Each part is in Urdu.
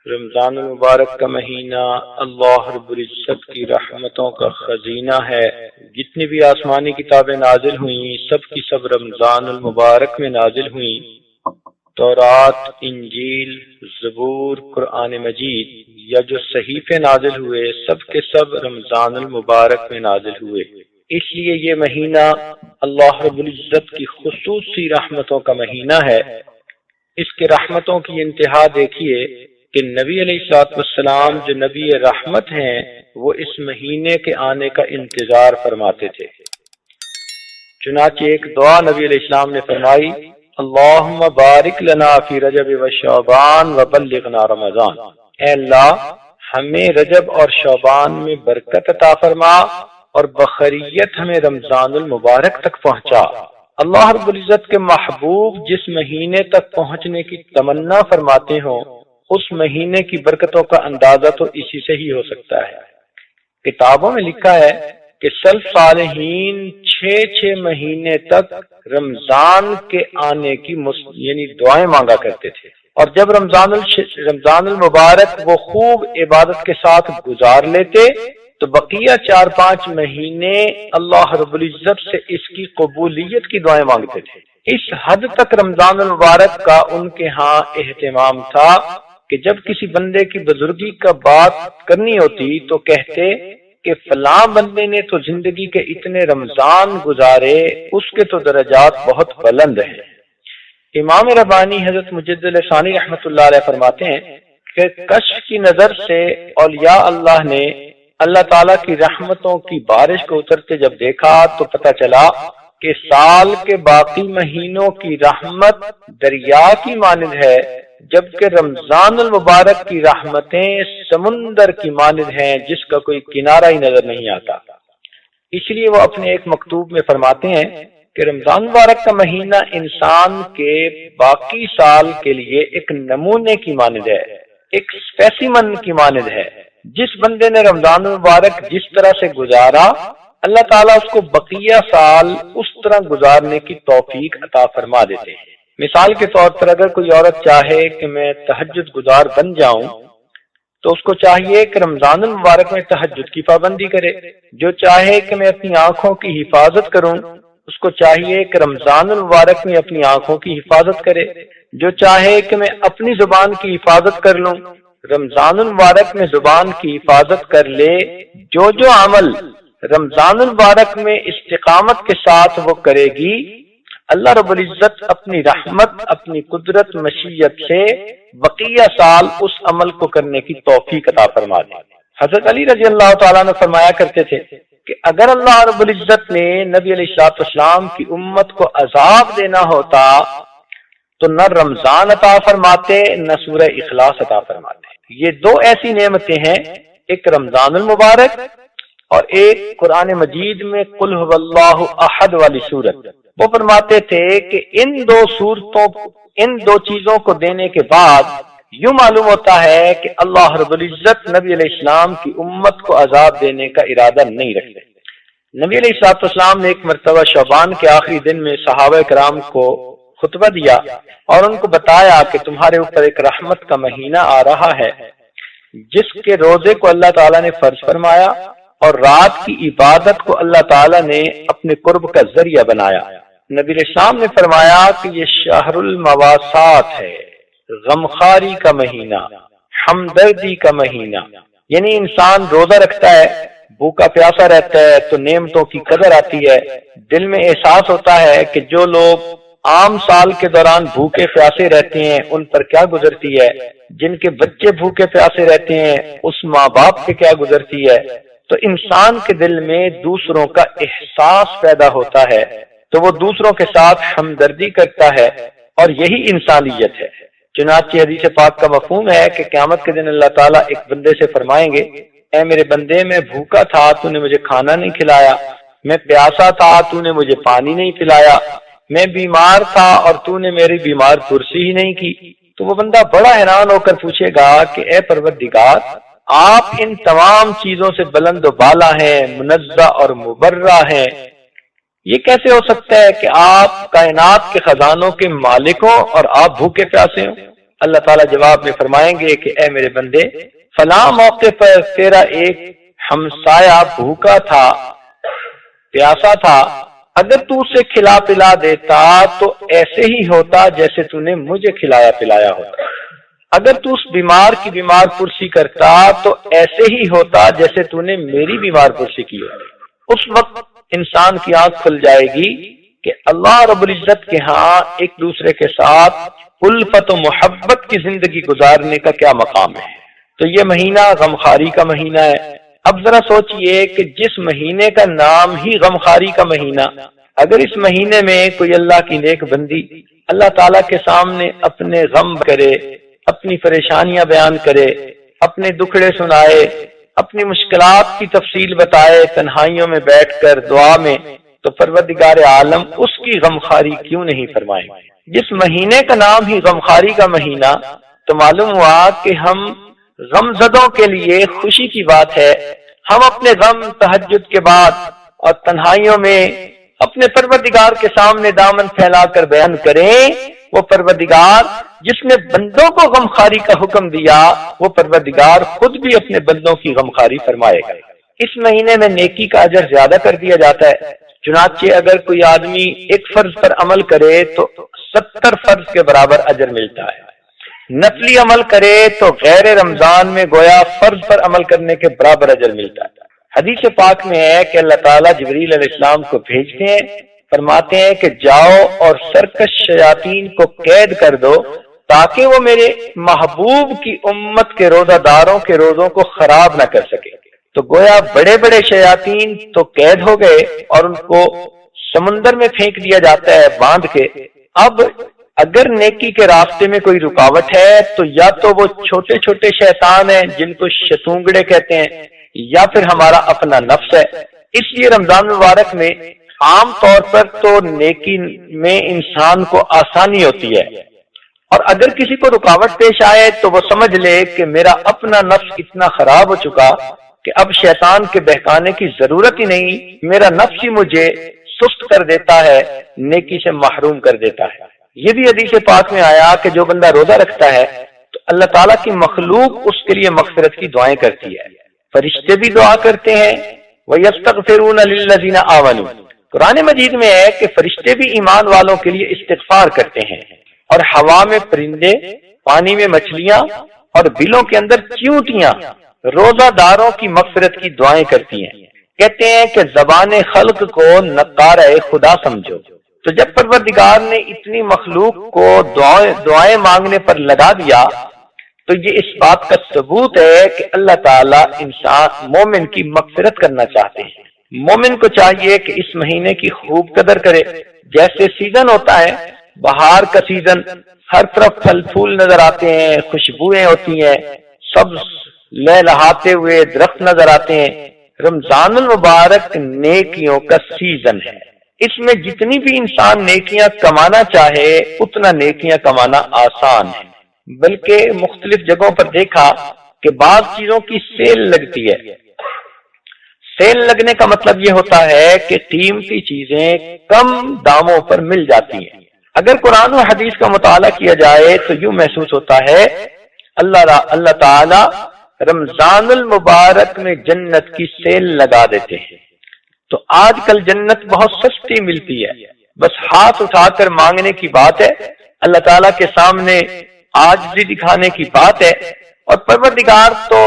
رمضان المبارک کا مہینہ اللہ رب العزت کی رحمتوں کا خزینہ ہے۔ جتنی بھی آسمانی کتابیں نازل ہوئیں سب کی سب رمضان المبارک میں نازل ہوئیں۔ تورات، انجیل، زبور، قرآن مجید یا جو صحیفے نازل ہوئے سب کے سب رمضان المبارک میں نازل ہوئے۔ اس لیے یہ مہینہ اللہ رب العزت کی خصوصی رحمتوں کا مہینہ ہے۔ اس کے رحمتوں کی انتہا دیکھیے کہ نبی علیہ الصلوۃ والسلام جو نبی رحمت ہیں وہ اس مہینے کے آنے کا انتظار فرماتے تھے۔ چنانچہ ایک دعا نبی علیہ السلام نے فرمائی، اللہم بارک لنا فی رجب و شعبان وبلغنا رمضان، اے اللہ ہمیں رجب اور شعبان میں برکت عطا فرما اور بخیریت ہمیں رمضان المبارک تک پہنچا۔ اللہ رب العزت کے محبوب جس مہینے تک پہنچنے کی تمنا فرماتے ہوں اس مہینے کی برکتوں کا اندازہ تو اسی سے ہی ہو سکتا ہے۔ کتابوں میں لکھا ہے کہ سلف صالحین 6 مہینے تک رمضان کے آنے کی یعنی دعائیں مانگا کرتے تھے، اور جب رمضان المبارک وہ خوب عبادت کے ساتھ گزار لیتے تو بقیہ 4-5 مہینے اللہ رب العزت سے اس کی قبولیت کی دعائیں مانگتے تھے۔ اس حد تک رمضان المبارک کا ان کے ہاں اہتمام تھا کہ جب کسی بندے کی بزرگی کا بات کرنی ہوتی تو کہتے کہ فلاں بندے نے تو زندگی کے اتنے رمضان گزارے، اس کے تو درجات بہت بلند ہیں۔ امام ربانی حضرت مجدد ثانی رحمۃ اللہ علیہ فرماتے ہیں کہ کشف کی نظر سے اولیاء اللہ نے اللہ تعالیٰ کی رحمتوں کی بارش کو اترتے جب دیکھا تو پتہ چلا کہ سال کے باقی مہینوں کی رحمت دریا کی مانند ہے، جبکہ رمضان المبارک کی رحمتیں سمندر کی مانند ہیں جس کا کوئی کنارہ ہی نظر نہیں آتا۔ اس لیے وہ اپنے ایک مکتوب میں فرماتے ہیں کہ رمضان مبارک کا مہینہ انسان کے باقی سال کے لیے ایک نمونے کی مانند ہے، ایک اسپیسیمن کی مانند ہے۔ جس بندے نے رمضان المبارک جس طرح سے گزارا اللہ تعالیٰ اس کو بقیہ سال اس طرح گزارنے کی توفیق عطا فرما دیتے ہیں۔ مثال کے طور پر اگر کوئی عورت چاہے کہ میں تہجد گزار بن جاؤں تو اس کو چاہیے کہ رمضان المبارک میں تہجد کی پابندی کرے۔ جو چاہے کہ میں اپنی آنکھوں کی حفاظت کروں اس کو چاہیے کہ رمضان المبارک میں اپنی آنکھوں کی حفاظت کرے۔ جو چاہے کہ میں اپنی زبان کی حفاظت کر لوں رمضان المبارک میں زبان کی حفاظت کر لے۔ جو عمل رمضان المبارک میں استقامت کے ساتھ وہ کرے گی اللہ رب العزت اپنی رحمت، اپنی قدرت، مشیت سے بقیہ سال اس عمل کو کرنے کی توفیق عطا فرما دے۔ حضرت علی رضی اللہ تعالیٰ نے فرمایا کرتے تھے کہ اگر اللہ رب العزت نے نبی علیہ الصلوۃ والسلام کی امت کو عذاب دینا ہوتا تو نہ رمضان عطا فرماتے نہ سورہ اخلاص عطا فرماتے۔ یہ 2 ایسی نعمتیں ہیں، ایک رمضان المبارک اور ایک قرآن مجید میں قل هو اللہ احد والی سورت۔ وہ فرماتے تھے کہ ان 2 چیزوں کو دینے کے بعد یوں معلوم ہوتا ہے کہ اللہ رب العزت نبی علیہ السلام کی امت کو عذاب دینے کا ارادہ نہیں رکھتے۔ نبی علیہ الصلوۃ والسلام نے ایک مرتبہ شعبان کے آخری دن میں صحابہ کرام کو خطبہ دیا اور ان کو بتایا کہ تمہارے اوپر ایک رحمت کا مہینہ آ رہا ہے جس کے روزے کو اللہ تعالیٰ نے فرض فرمایا اور رات کی عبادت کو اللہ تعالیٰ نے اپنے قرب کا ذریعہ بنایا۔ نبی علیہ السلام نے فرمایا کہ یہ شہر المواسات ہے، غمخاری کا مہینہ، ہمدردی کا مہینہ۔ یعنی انسان روزہ رکھتا ہے، بھوکا پیاسا رہتا ہے تو نعمتوں کی قدر آتی ہے، دل میں احساس ہوتا ہے کہ جو لوگ عام سال کے دوران بھوکے پیاسے رہتے ہیں ان پر کیا گزرتی ہے، جن کے بچے بھوکے پیاسے رہتے ہیں اس ماں باپ پہ کیا گزرتی ہے۔ تو انسان کے دل میں دوسروں کا احساس پیدا ہوتا ہے تو وہ دوسروں کے ساتھ ہمدردی کرتا ہے اور یہی انسانیت ہے۔ چنانچہ حدیث پاک کا مفہوم ہے کہ قیامت کے دن اللہ تعالیٰ ایک بندے سے فرمائیں گے، اے میرے بندے میں بھوکا تھا تو نے مجھے کھانا نہیں کھلایا، میں پیاسا تھا تو نے مجھے پانی نہیں پلایا، میں بیمار تھا اور تو نے میری بیمار پرسی ہی نہیں کی۔ تو وہ بندہ بڑا حیران ہو کر پوچھے گا کہ اے پروردگار آپ ان تمام چیزوں سے بلند و بالا ہیں، منزہ اور مبرہ ہیں، یہ کیسے ہو سکتا ہے کہ آپ کائنات کے خزانوں کے مالک ہوں اور آپ بھوکے پیاسے ہوں؟ اللہ تعالیٰ جواب میں فرمائیں گے کہ اے میرے بندے، فلاں موقع پر تیرا ایک ہمسایہ بھوکا تھا، پیاسا تھا، اگر تو اسے کھلا پلا دیتا تو ایسے ہی ہوتا جیسے تو نے مجھے کھلایا پلایا ہوتا، اگر تو اس بیمار کی بیمار پرسی کرتا تو ایسے ہی ہوتا جیسے تو نے میری بیمار پرسی کی ہوتی۔ اس وقت انسان کی آنکھ کھل جائے گی کہ اللہ رب العزت کے ہاں ایک دوسرے کے ساتھ الفت و محبت کی زندگی گزارنے کا کیا مقام ہے۔ تو یہ مہینہ غمخواری کا مہینہ ہے۔ اب ذرا سوچئے کہ جس مہینے کا نام ہی غمخواری کا مہینہ، اگر اس مہینے میں کوئی اللہ کی نیک بندی اللہ تعالیٰ کے سامنے اپنے غم کرے، اپنی پریشانیاں بیان کرے، اپنے دکھڑے سنائے، اپنی مشکلات کی تفصیل بتائے تنہائیوں میں بیٹھ کر دعا میں، تو پروردگار عالم اس کی غمخواری کیوں نہیں فرمائے؟ جس مہینے کا نام ہی غمخواری کا مہینہ، تو معلوم ہوا کہ ہم غم زدوں کے لیے خوشی کی بات ہے ہم اپنے غم تہجد کے بعد اور تنہائیوں میں اپنے پروردگار کے سامنے دامن پھیلا کر بیان کریں۔ وہ پروردگار جس نے بندوں کو غمخواری کا حکم دیا، وہ پروردگار خود بھی اپنے بندوں کی غمخواری فرمائے گا۔ اس مہینے میں نیکی کا اجر زیادہ کر دیا جاتا ہے، چنانچہ اگر کوئی آدمی ایک فرض پر عمل کرے تو 70 فرض کے برابر اجر ملتا ہے، نفلی عمل کرے تو غیر رمضان میں گویا فرض پر عمل کرنے کے برابر اجر ملتا ہے۔ حدیث پاک میں ہے کہ اللہ تعالیٰ جبریل علیہ السلام کو بھیجتے ہیں، فرماتے ہیں کہ جاؤ اور سرکش شیاطین کو قید کر دو تاکہ وہ میرے محبوب کی امت کے روزہ داروں کے روزوں کو خراب نہ کر سکے۔ تو گویا بڑے بڑے شیاطین تو قید ہو گئے اور ان کو سمندر میں پھینک دیا جاتا ہے باندھ کے۔ اب اگر نیکی کے راستے میں کوئی رکاوٹ ہے تو یا تو وہ چھوٹے چھوٹے شیطان ہیں جن کو شتونگڑے کہتے ہیں، یا پھر ہمارا اپنا نفس ہے۔ اس لیے رمضان مبارک میں عام طور پر تو نیکی میں انسان کو آسانی ہوتی ہے، اور اگر کسی کو رکاوٹ پیش آئے تو وہ سمجھ لے کہ میرا اپنا نفس اتنا خراب ہو چکا کہ اب شیطان کے بہکانے کی ضرورت ہی نہیں، میرا نفس ہی مجھے سست کر دیتا ہے، نیکی سے محروم کر دیتا ہے۔ یہ بھی حدیث پاک میں آیا کہ جو بندہ روزہ رکھتا ہے تو اللہ تعالیٰ کی مخلوق اس کے لیے مغفرت کی دعائیں کرتی ہے، فرشتے بھی دعا کرتے ہیں، وَيَسْتَغْفِرُونَ لِلَّذِينَ آمَنُوا۔ قرآن مجید میں ہے کہ فرشتے بھی ایمان والوں کے لیے استغفار کرتے ہیں، اور ہوا میں پرندے، پانی میں مچھلیاں اور بلوں کے اندر چیونٹیاں روزہ داروں کی مغفرت کی دعائیں کرتی ہیں۔ کہتے ہیں کہ زبان خلق کو نقارہ خدا سمجھو۔ تو جب پروردگار نے اتنی مخلوق کو دعائیں مانگنے پر لگا دیا تو یہ اس بات کا ثبوت ہے کہ اللہ تعالیٰ انسان مومن کی مغفرت کرنا چاہتے ہیں۔ مومن کو چاہیے کہ اس مہینے کی خوب قدر کرے۔ جیسے سیزن ہوتا ہے، بہار کا سیزن، ہر طرف پھل پھول نظر آتے ہیں، خوشبوئیں ہوتی ہیں، سب لہلہاتے ہوئے درخت نظر آتے ہیں۔ رمضان المبارک نیکیوں کا سیزن ہے، اس میں جتنی بھی انسان نیکیاں کمانا چاہے اتنا نیکیاں کمانا آسان ہے، بلکہ مختلف جگہوں پر دیکھا کہ بعض چیزوں کی سیل لگتی ہے۔ سیل لگنے کا مطلب یہ ہوتا ہے کہ قیمتی چیزیں کم داموں پر مل جاتی ہیں۔ اگر قرآن و حدیث کا مطالعہ کیا جائے تو یوں محسوس ہوتا ہے اللہ تعالی رمضان المبارک میں جنت کی سیل لگا دیتے ہیں۔ تو آج کل جنت بہت سستی ملتی ہے، بس ہاتھ اٹھا کر مانگنے کی بات ہے، اللہ تعالیٰ کے سامنے عاجزی دکھانے کی بات ہے، اور پروردگار تو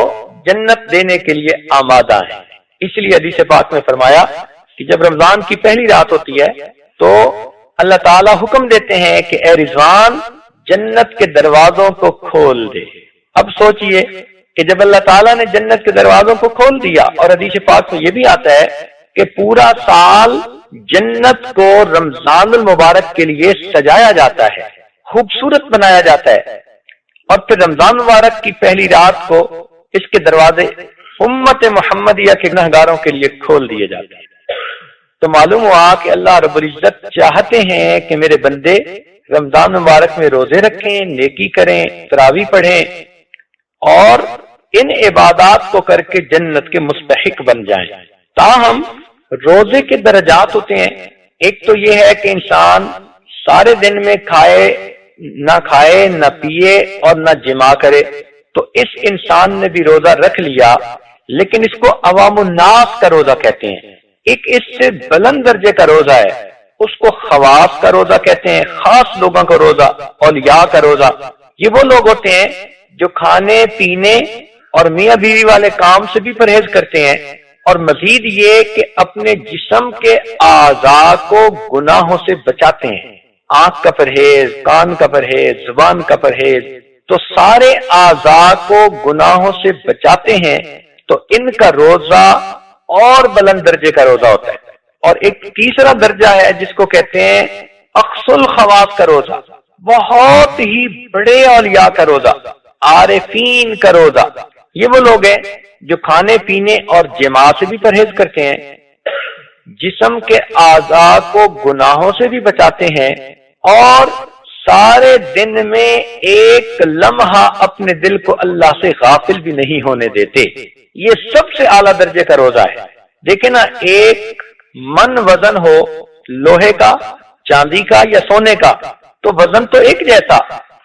جنت دینے کے لیے آمادہ ہے۔ اس لیے حدیث پاک میں فرمایا کہ جب رمضان کی پہلی رات ہوتی ہے تو اللہ تعالیٰ حکم دیتے ہیں کہ اے رضوان جنت کے دروازوں کو کھول دے۔ اب سوچئے کہ جب اللہ تعالیٰ نے جنت کے دروازوں کو کھول دیا، اور حدیث پاک میں یہ بھی آتا ہے کہ پورا سال جنت کو رمضان المبارک کے لیے سجایا جاتا ہے، خوبصورت بنایا جاتا ہے، اور پھر رمضان مبارک کی پہلی رات کو اس کے دروازے امت محمدیہ کے گنہگاروں کے لیے کھول دیے جاتے ہیں۔ تو معلوم ہوا کہ اللہ رب العزت چاہتے ہیں کہ میرے بندے رمضان مبارک میں روزے رکھیں، نیکی کریں، تراویح پڑھیں، اور ان عبادات کو کر کے جنت کے مستحق بن جائیں۔ تاہم روزے کے درجات ہوتے ہیں۔ ایک تو یہ ہے کہ انسان سارے دن میں کھائے نہ کھائے نہ پیے اور نہ جمع کرے، تو اس انسان نے بھی روزہ رکھ لیا، لیکن اس کو عوام الناس کا روزہ کہتے ہیں۔ ایک اس سے بلند درجے کا روزہ ہے، اس کو خواص کا روزہ کہتے ہیں، خاص لوگوں کا روزہ، اولیاء کا روزہ۔ یہ وہ لوگ ہوتے ہیں جو کھانے پینے اور میاں بیوی والے کام سے بھی پرہیز کرتے ہیں، اور مزید یہ کہ اپنے جسم کے اعضاء کو گناہوں سے بچاتے ہیں۔ آنکھ کا پرہیز، کان کا پرہیز، زبان کا پرہیز، تو سارے اعضاء کو گناہوں سے بچاتے ہیں، تو ان کا روزہ اور بلند درجے کا روزہ ہوتا ہے۔ اور ایک تیسرا درجہ ہے جس کو کہتے ہیں اقصى الخواص کا روزہ، بہت ہی بڑے اولیاء کا روزہ، عارفین کا روزہ۔ یہ وہ لوگ ہیں جو کھانے پینے اور جماع سے بھی پرہیز کرتے ہیں، جسم کے اعضاء کو گناہوں سے بھی بچاتے ہیں، اور سارے دن میں ایک لمحہ اپنے دل کو اللہ سے غافل بھی نہیں ہونے دیتے۔ یہ سب سے اعلیٰ درجے کا روزہ ہے۔ دیکھیں نا، ایک من وزن ہو لوہے کا، چاندی کا یا سونے کا، تو وزن تو ایک جیسا،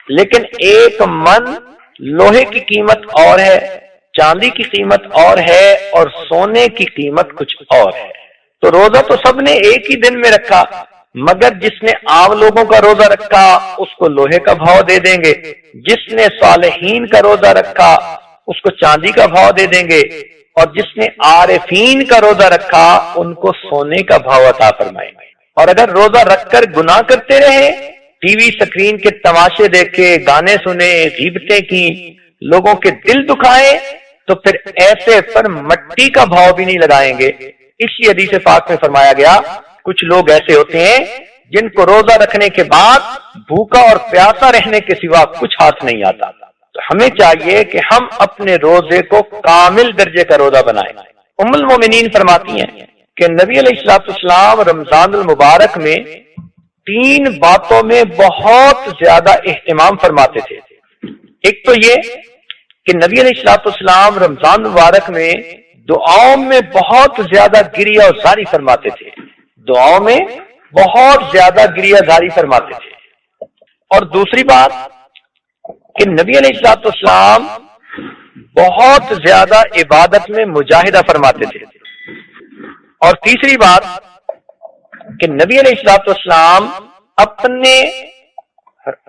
لیکن ایک من لوہے کی قیمت اور ہے، چاندی کی قیمت اور ہے، اور سونے کی قیمت کچھ اور ہے۔ تو روزہ تو سب نے ایک ہی دن میں رکھا، مگر جس نے عام لوگوں کا روزہ رکھا اس کو لوہے کا بھاؤ دے دیں گے، جس نے صالحین کا روزہ رکھا اس کو چاندی کا بھاؤ دے دیں گے، اور جس نے عارفین کا روزہ رکھا ان کو سونے کا بھاؤ عطا فرمائیں گے۔ اور اگر روزہ رکھ کر گناہ کرتے رہے، ٹی وی سکرین کے تماشے دیکھے، گانے سنے، غیبتیں کی، لوگوں کے دل دکھائے، تو پھر ایسے پر مٹی کا بھاؤ بھی نہیں لگائیں گے۔ اسی حدیث پاک میں فرمایا گیا، کچھ لوگ ایسے ہوتے ہیں جن کو روزہ رکھنے کے بعد بھوکا اور پیاسا رہنے کے سوا کچھ ہاتھ نہیں آتا۔ تو ہمیں چاہیے کہ ہم اپنے روزے کو کامل درجے کا روزہ بنائیں۔ ام المومنین فرماتی ہیں کہ نبی علیہ الصلوۃ والسلام رمضان المبارک میں 3 باتوں میں بہت زیادہ اہتمام فرماتے تھے۔ ایک تو یہ کہ نبی علیہ الصلوۃ والسلام رمضان مبارک میں دعاؤں میں بہت زیادہ گریہ و زاری فرماتے تھے، دعاؤں میں بہت زیادہ گریہ زاری فرماتے تھے۔ اور دوسری بات کہ نبی علیہ الصلوۃ والسلام بہت زیادہ عبادت میں مجاہدہ فرماتے تھے۔ اور تیسری بات کہ نبی علیہ الصلوۃ والسلام اپنے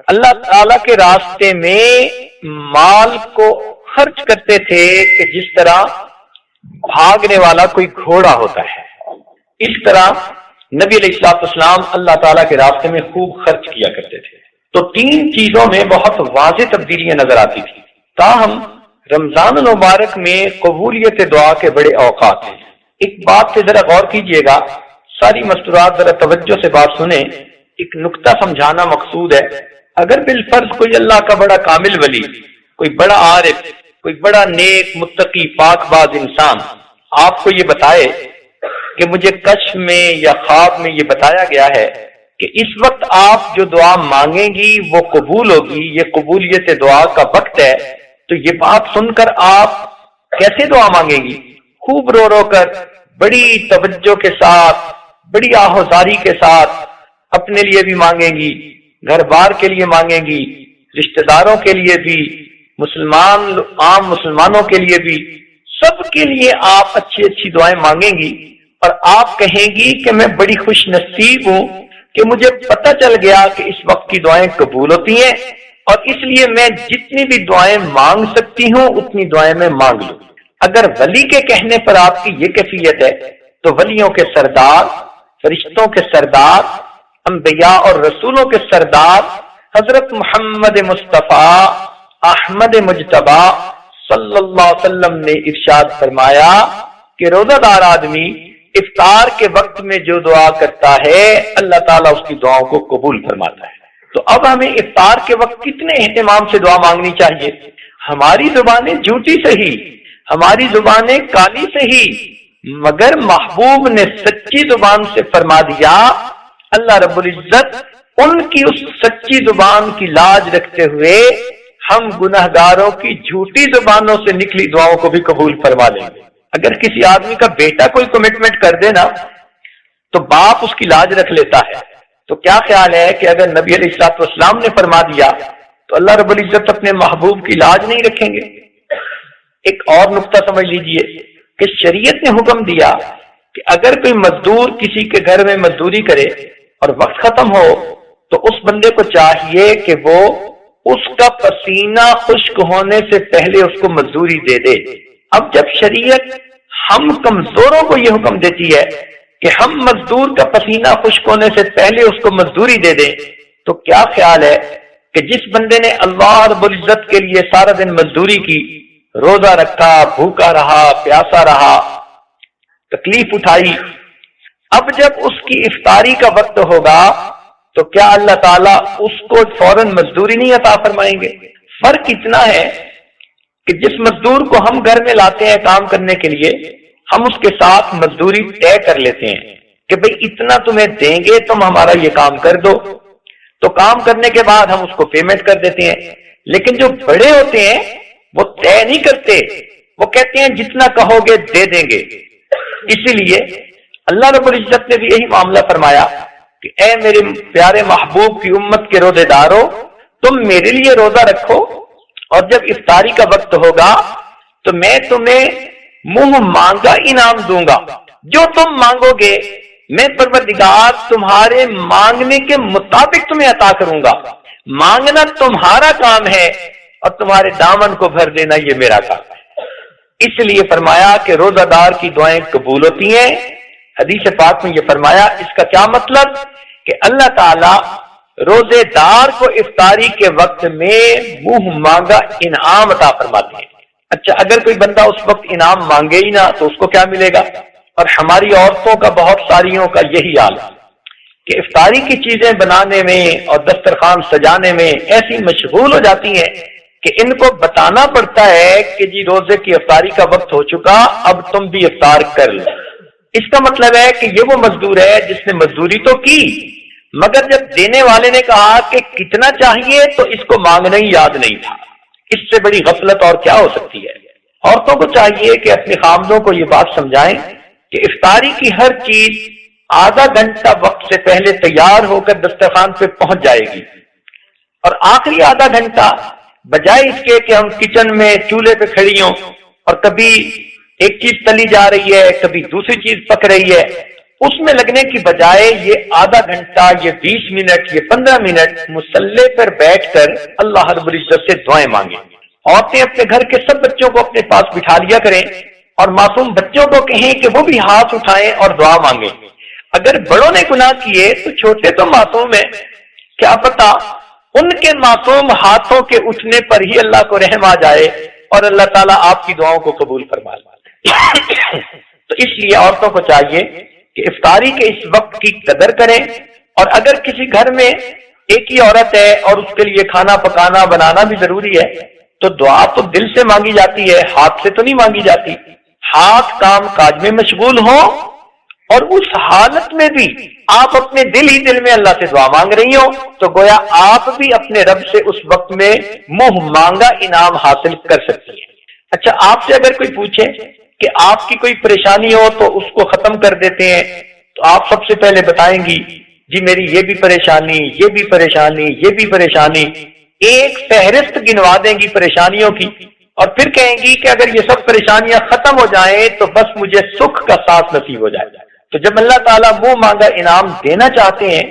اللہ تعالی کے راستے میں مال کو خرچ کرتے تھے کہ جس طرح بھاگنے والا کوئی گھوڑا ہوتا ہے، اس طرح نبی علیہ الصلوۃ والسلام اللہ تعالیٰ کے راستے میں خوب خرچ کیا کرتے تھے۔ تو 3 چیزوں میں بہت واضح تبدیلیاں نظر آتی تھی۔ تاہم رمضان المبارک میں قبولیت دعا کے بڑے اوقات ہیں۔ ایک بات پہ ذرا غور کیجئے گا، ساری مستورات ذرا توجہ سے بات سنیں، ایک نقطہ سمجھانا مقصود ہے۔ اگر بالفرض کوئی اللہ کا بڑا کامل ولی، کوئی بڑا عارف، کوئی بڑا نیک متقی پاک باز انسان آپ کو یہ بتائے کہ مجھے کشف میں یا خواب میں یہ بتایا گیا ہے کہ اس وقت آپ جو دعا مانگیں گی وہ قبول ہوگی، یہ قبولیت دعا کا وقت ہے، تو یہ بات سن کر آپ کیسے دعا مانگیں گی؟ خوب رو رو کر، بڑی توجہ کے ساتھ، بڑی آہوزاری کے ساتھ، اپنے لیے بھی مانگیں گی، گھر بار کے لیے مانگیں گی، رشتہ داروں کے لیے بھی، عام مسلمانوں کے لیے بھی، سب کے لیے آپ اچھی اچھی دعائیں مانگیں گی، اور آپ کہیں گی کہ میں بڑی خوش نصیب ہوں کہ مجھے پتہ چل گیا کہ اس وقت کی دعائیں قبول ہوتی ہیں، اور اس لیے میں جتنی بھی دعائیں مانگ سکتی ہوں اتنی دعائیں میں مانگ لوں۔ اگر ولی کے کہنے پر آپ کی یہ کیفیت ہے تو ولیوں کے سردار، فرشتوں کے سردار، انبیاء اور رسولوں کے سردار حضرت محمد مصطفیٰ احمد مجتبی صلی اللہ علیہ وسلم نے ارشاد فرمایا کہ روزہ دار آدمی افطار کے وقت میں جو دعا کرتا ہے اللہ تعالیٰ اس کی دعاؤں کو قبول فرماتا ہے۔ تو اب ہمیں افطار کے وقت کتنے اہتمام سے دعا مانگنی چاہیے۔ ہماری زبانیں جھوٹی سہی، ہماری زبانیں کالی سہی، مگر محبوب نے سچی زبان سے فرما دیا، اللہ رب العزت ان کی اس سچی زبان کی لاج رکھتے ہوئے ہم گناہگاروں کی جھوٹی زبانوں سے نکلی دعاؤں کو بھی قبول فرما لیں گے۔ اگر کسی آدمی کا بیٹا کوئی کمٹمنٹ کر دے نا تو باپ اس کی لاج رکھ لیتا ہے، تو کیا خیال ہے کہ اگر نبی علیہ الصلوۃ والسلام نے فرما دیا تو اللہ رب العزت اپنے محبوب کی لاج نہیں رکھیں گے؟ ایک اور نقطہ سمجھ لیجئے کہ شریعت نے حکم دیا کہ اگر کوئی مزدور کسی کے گھر میں مزدوری کرے اور وقت ختم ہو تو اس بندے کو چاہیے کہ وہ اس کا پسینہ خشک ہونے سے پہلے اس کو مزدوری دے دے۔ اب جب شریعت ہم کمزوروں کو یہ حکم دیتی ہے کہ ہم مزدور کا پسینہ خشک ہونے سے پہلے اس کو مزدوری دے دیں، تو کیا خیال ہے کہ جس بندے نے اللہ رب العزت کے لیے سارا دن مزدوری کی، روزہ رکھا، بھوکا رہا، پیاسا رہا، تکلیف اٹھائی، اب جب اس کی افطاری کا وقت ہوگا تو کیا اللہ تعالیٰ اس کو فوراً مزدوری نہیں عطا فرمائیں گے؟ فرق اتنا ہے کہ جس مزدور کو ہم گھر میں لاتے ہیں کام کرنے کے لیے، ہم اس کے ساتھ مزدوری طے کر لیتے ہیں کہ بھئی اتنا تمہیں دیں گے، تم ہمارا یہ کام کر دو، تو کام کرنے کے بعد ہم اس کو پیمنٹ کر دیتے ہیں۔ لیکن جو بڑے ہوتے ہیں وہ طے نہیں کرتے، وہ کہتے ہیں جتنا کہو گے دے دیں گے۔ اسی لیے اللہ رب العزت نے بھی یہی معاملہ فرمایا کہ اے میرے پیارے محبوب کی امت کے روزے دارو، تم میرے لیے روزہ رکھو، اور جب افطاری کا وقت ہوگا تو میں تمہیں منہ مانگا انعام دوں گا، جو تم مانگو گے میں پروردگار تمہارے مانگنے کے مطابق تمہیں عطا کروں گا۔ مانگنا تمہارا کام ہے اور تمہارے دامن کو بھر دینا یہ میرا کام ہے۔ اس لیے فرمایا کہ روزہ دار کی دعائیں قبول ہوتی ہیں۔ حدیث پاک میں یہ فرمایا، اس کا کیا مطلب کہ اللہ تعالی روزے دار کو افطاری کے وقت میں منہ مانگا انعام عطا فرماتے ہیں۔ اچھا، اگر کوئی بندہ اس وقت انعام مانگے ہی نہ تو اس کو کیا ملے گا؟ اور ہماری عورتوں کا، بہت ساریوں کا یہی حال ہے کہ افطاری کی چیزیں بنانے میں اور دسترخوان سجانے میں ایسی مشغول ہو جاتی ہیں کہ ان کو بتانا پڑتا ہے کہ جی روزے کی افطاری کا وقت ہو چکا، اب تم بھی افطار کر لو۔ اس کا مطلب ہے کہ یہ وہ مزدور ہے جس نے مزدوری تو کی، مگر جب دینے والے نے کہا کہ کتنا چاہیے تو اس کو مانگنا ہی یاد نہیں تھا۔ اس سے بڑی غفلت اور کیا ہو سکتی ہے؟ عورتوں کو چاہیے کہ اپنے خامدوں کو یہ بات سمجھائیں کہ افطاری کی ہر چیز آدھا گھنٹہ وقت سے پہلے تیار ہو کر دسترخوان پہ پہنچ جائے گی، اور آخری آدھا گھنٹہ بجائے اس کے کہ ہم کچن میں چولہے پہ کھڑی ہوں اور کبھی ایک چیز تلی جا رہی ہے، کبھی دوسری چیز پک رہی ہے، اس میں لگنے کی بجائے یہ آدھا گھنٹہ، یہ 20 منٹ، یہ 15 منٹ مصلی پر بیٹھ کر اللہ رب العزت سے دعائیں مانگیں۔ عورتیں اپنے گھر کے سب بچوں کو اپنے پاس بٹھا لیا کریں اور معصوم بچوں کو کہیں کہ وہ بھی ہاتھ اٹھائیں اور دعا مانگیں۔ اگر بڑوں نے گناہ کیے تو چھوٹے تو معصوم ہیں، کیا پتا ان کے معصوم ہاتھوں کے اٹھنے پر ہی اللہ کو رحم آ جائے اور اللہ تعالیٰ آپ کی دعاؤں کو قبول فرما لے۔ تو اس لیے عورتوں کو چاہیے کہ افطاری کے اس وقت کی قدر کریں، اور اگر کسی گھر میں ایک ہی عورت ہے اور اس کے لیے کھانا پکانا بنانا بھی ضروری ہے تو دعا تو دل سے مانگی جاتی ہے، ہاتھ سے تو نہیں مانگی جاتی۔ ہاتھ کام کاج میں مشغول ہوں اور اس حالت میں بھی آپ اپنے دل ہی دل میں اللہ سے دعا مانگ رہی ہوں تو گویا آپ بھی اپنے رب سے اس وقت میں منہ مانگا انعام حاصل کر سکتی ہیں۔ اچھا، آپ سے اگر کوئی پوچھے کہ آپ کی کوئی پریشانی ہو تو اس کو ختم کر دیتے ہیں تو آپ سب سے پہلے بتائیں گی جی میری یہ بھی پریشانی، یہ بھی پریشانی، یہ بھی پریشانی، ایک فہرست گنوا دیں گی پریشانیوں کی، اور پھر کہیں گی کہ اگر یہ سب پریشانیاں ختم ہو جائیں تو بس مجھے سکھ کا ساتھ نصیب ہو جائے۔ تو جب اللہ تعالیٰ منہ مانگا انعام دینا چاہتے ہیں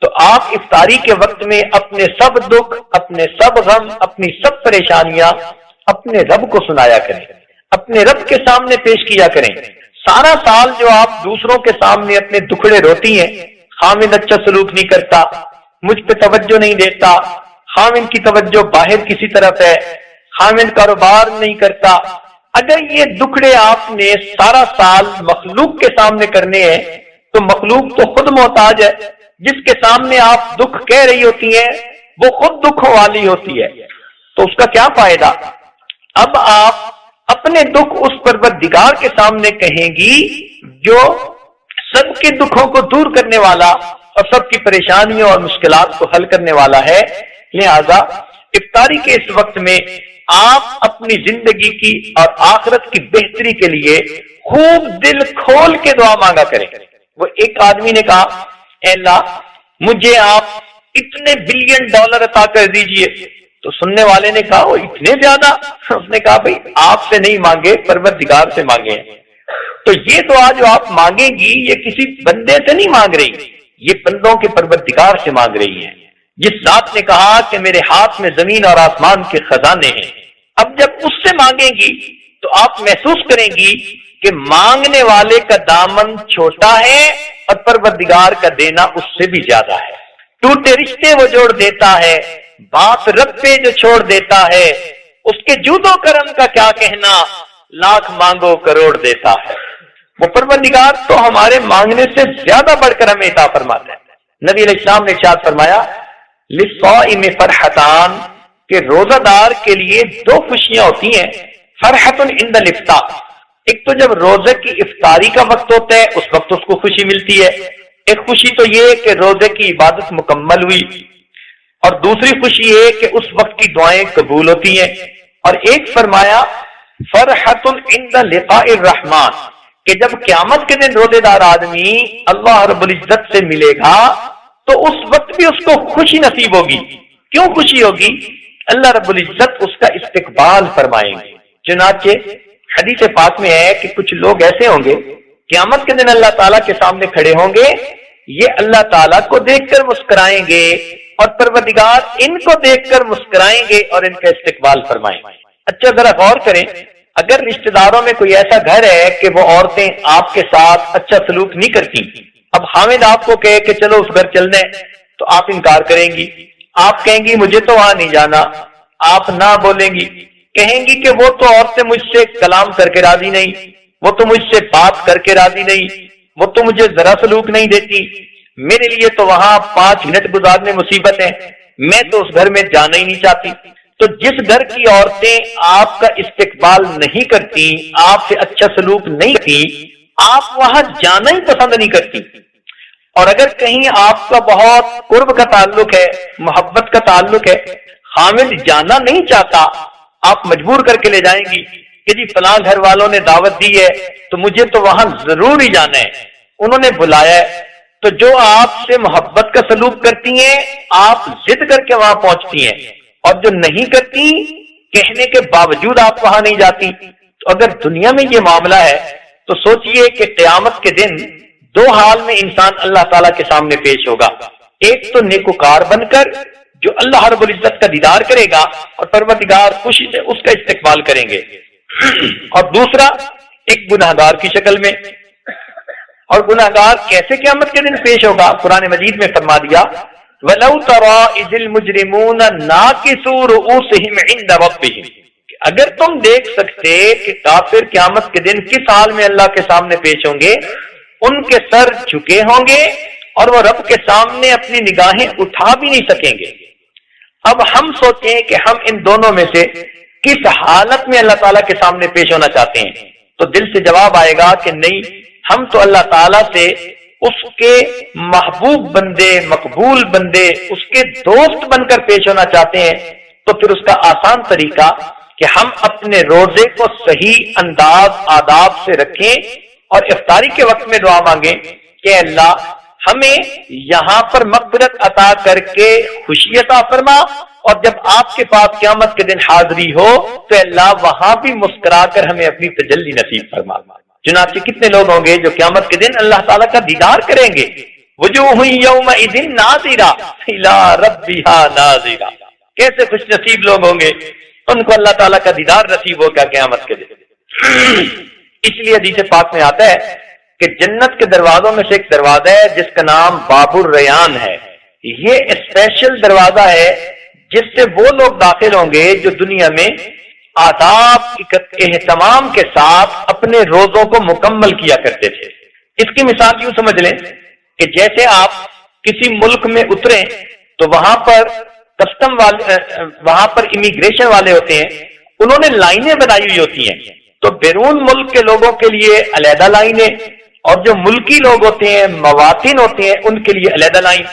تو آپ افطاری کے وقت میں اپنے سب دکھ، اپنے سب غم، اپنی سب پریشانیاں اپنے رب کو سنایا کریں، اپنے رب کے سامنے پیش کیا کریں۔ سارا سال جو آپ دوسروں کے سامنے اپنے دکھڑے روتی ہیں، خامد اچھا سلوک نہیں کرتا، مجھ پہ توجہ نہیں دیتا، خامد کی توجہ باہر کسی طرف ہے، خامد کاروبار نہیں کرتا، اگر یہ دکھڑے آپ نے سارا سال مخلوق کے سامنے کرنے ہیں تو مخلوق تو خود محتاج ہے، جس کے سامنے آپ دکھ کہہ رہی ہوتی ہیں وہ خود دکھوں والی ہوتی ہے، تو اس کا کیا فائدہ؟ اب آپ اپنے دکھ اس پروردگار کے سامنے کہیں گی جو سب کے دکھوں کو دور کرنے والا اور سب کی پریشانیوں اور مشکلات کو حل کرنے والا ہے۔ لہذا افطاری کے اس وقت میں آپ اپنی زندگی کی اور آخرت کی بہتری کے لیے خوب دل کھول کے دعا مانگا کریں۔ وہ ایک آدمی نے کہا، اے اللہ مجھے آپ اتنے بلین ڈالر عطا کر دیجئے. تو سننے والے نے کہا وہ اتنے زیادہ؟ اس نے کہا بھائی آپ سے نہیں مانگے، پروردگار سے مانگے ہیں. تو یہ دعا جو آپ مانگیں گی یہ کسی بندے سے نہیں مانگ رہی، یہ بندوں کے پروردگار سے مانگ رہی ہیں، جس ذات نے کہا کہ میرے ہاتھ میں زمین اور آسمان کے خزانے ہیں. اب جب اس سے مانگیں گی تو آپ محسوس کریں گی کہ مانگنے والے کا دامن چھوٹا ہے اور پروردگار کا دینا اس سے بھی زیادہ ہے. ٹوٹے رشتے وہ جوڑ دیتا ہے، بات رب پہ جو چھوڑ دیتا ہے، اس کے جود و کرم کا کیا کہنا، لاکھ مانگو کروڑ دیتا ہے. وہ پروردگار تو ہمارے مانگنے سے زیادہ بڑھ کر ہمیں عطا فرماتا ہے. نبی علیہ السلام نے ارشاد فرمایا للصائم فرحتان، کہ روزہ دار کے لیے دو خوشیاں ہوتی ہیں. فرحت عند الافطار، ایک تو جب روزے کی افطاری کا وقت ہوتا ہے اس وقت اس کو خوشی ملتی ہے. ایک خوشی تو یہ کہ روزے کی عبادت مکمل ہوئی، اور دوسری خوشی یہ کہ اس وقت کی دعائیں قبول ہوتی ہیں. اور ایک فرمایا فرحت عند لقاء الرحمن، کہ جب قیامت کے دن روزے دار آدمی اللہ رب العزت سے ملے گا تو اس وقت بھی اس کو خوشی نصیب ہوگی. کیوں خوشی ہوگی؟ اللہ رب العزت اس کا استقبال فرمائیں گے. چنانچہ حدیث پاک میں ہے کہ کچھ لوگ ایسے ہوں گے قیامت کے دن اللہ تعالیٰ کے سامنے کھڑے ہوں گے، یہ اللہ تعالیٰ کو دیکھ کر مسکرائیں گے اور پروردگار ان کو دیکھ کر مسکرائیں گے اور ان کا استقبال فرمائیں گے. اچھا ذرا غور کریں، اگر رشتہ داروں میں کوئی ایسا گھر ہے کہ وہ عورتیں آپ کے ساتھ اچھا سلوک نہیں کرتی، اب حامد آپ کو کہے کہ چلو اس گھر چلنے، تو آپ انکار کریں گی. آپ کہیں گی مجھے تو وہاں نہیں جانا، آپ نہ بولیں گی. کہیں گی کہ وہ تو عورتیں مجھ سے کلام کر کے راضی نہیں، وہ تو مجھ سے بات کر کے راضی نہیں، وہ تو مجھے ذرا سلوک نہیں دیتی، میرے لیے تو وہاں 5 منٹ گزارنے مصیبت ہے، میں تو اس گھر میں جانا ہی نہیں چاہتی. تو جس گھر کی عورتیں آپ کا استقبال نہیں کرتی، آپ سے اچھا سلوک نہیں کرتی، آپ وہاں جانا ہی پسند نہیں کرتی. اور اگر کہیں آپ کا بہت قرب کا تعلق ہے، محبت کا تعلق ہے، حامد جانا نہیں چاہتا، آپ مجبور کر کے لے جائیں گی کہ جی فلاں گھر والوں نے دعوت دی ہے تو مجھے تو وہاں ضرور ہی جانا ہے، انہوں نے بلایا ہے. تو جو آپ سے محبت کا سلوک کرتی ہیں آپ ضد کر کے وہاں پہنچتی ہیں، اور جو نہیں کرتی کہنے کے باوجود آپ وہاں نہیں جاتی. تو اگر دنیا میں یہ معاملہ ہے تو سوچئے کہ قیامت کے دن 2 حال میں انسان اللہ تعالیٰ کے سامنے پیش ہوگا. ایک تو نیکوکار بن کر جو اللہ رب العزت کا دیدار کرے گا اور پروردگار خوشی سے اس کا استقبال کریں گے، اور دوسرا ایک گناہگار کی شکل میں. اور گناہگار کیسے قیامت کے دن پیش ہوگا؟ قرآن مجید میں فرما دیا وَلَوْ تَرَىٰ إِذِ الْمُجْرِمُونَ نَاكِسُو رُؤُوسِهِمْ عِندَ رَبِّهِمْ، اگر تم دیکھ سکتے کہ کافر قیامت کے دن کس حال میں اللہ کے سامنے پیش ہوں گے، ان کے سر جھکے ہوں گے اور وہ رب کے سامنے اپنی نگاہیں اٹھا بھی نہیں سکیں گے. اب ہم سوچیں کہ ہم ان دونوں میں سے کس حالت میں اللہ تعالیٰ کے سامنے پیش ہونا چاہتے ہیں، تو دل سے جواب آئے گا کہ نہیں، ہم تو اللہ تعالیٰ سے اس کے محبوب بندے، مقبول بندے، اس کے دوست بن کر پیش ہونا چاہتے ہیں. تو پھر اس کا آسان طریقہ کہ ہم اپنے روزے کو صحیح انداز آداب سے رکھیں اور افطاری کے وقت میں دعا مانگیں کہ اللہ ہمیں یہاں پر مغفرت عطا کر کے خوشی عطا فرما، اور جب آپ کے پاس قیامت کے دن حاضری ہو تو اللہ وہاں بھی مسکرا کر ہمیں اپنی تجلی نصیب فرما. چنانچہ کتنے لوگ ہوں گے جو قیامت کے دن اللہ تعالیٰ کا دیدار کریں گے. وجوہ یومئذ ناظرہ الی ربہا ناظرہ، کیسے خوش نصیب لوگ ہوں گے، ان کو اللہ تعالیٰ کا دیدار نصیب ہوگا قیامت کے دن. اس لیے حدیث پاک میں آتا ہے کہ جنت کے دروازوں میں سے ایک دروازہ ہے جس کا نام باب الریان ہے. یہ اسپیشل دروازہ ہے جس سے وہ لوگ داخل ہوں گے جو دنیا میں آداب اہتمام کے ساتھ اپنے روزوں کو مکمل کیا کرتے تھے. اس کی مثال یوں سمجھ لیں کہ جیسے آپ کسی ملک میں اتریں تو وہاں پر کسٹم والے، وہاں پر امیگریشن والے ہوتے ہیں، انہوں نے لائنیں بنائی ہوئی ہوتی ہیں. تو بیرون ملک کے لوگوں کے لیے علیحدہ لائنیں، اور جو ملکی لوگ ہوتے ہیں، مواطن ہوتے ہیں، ان کے لیے علیحدہ لائن.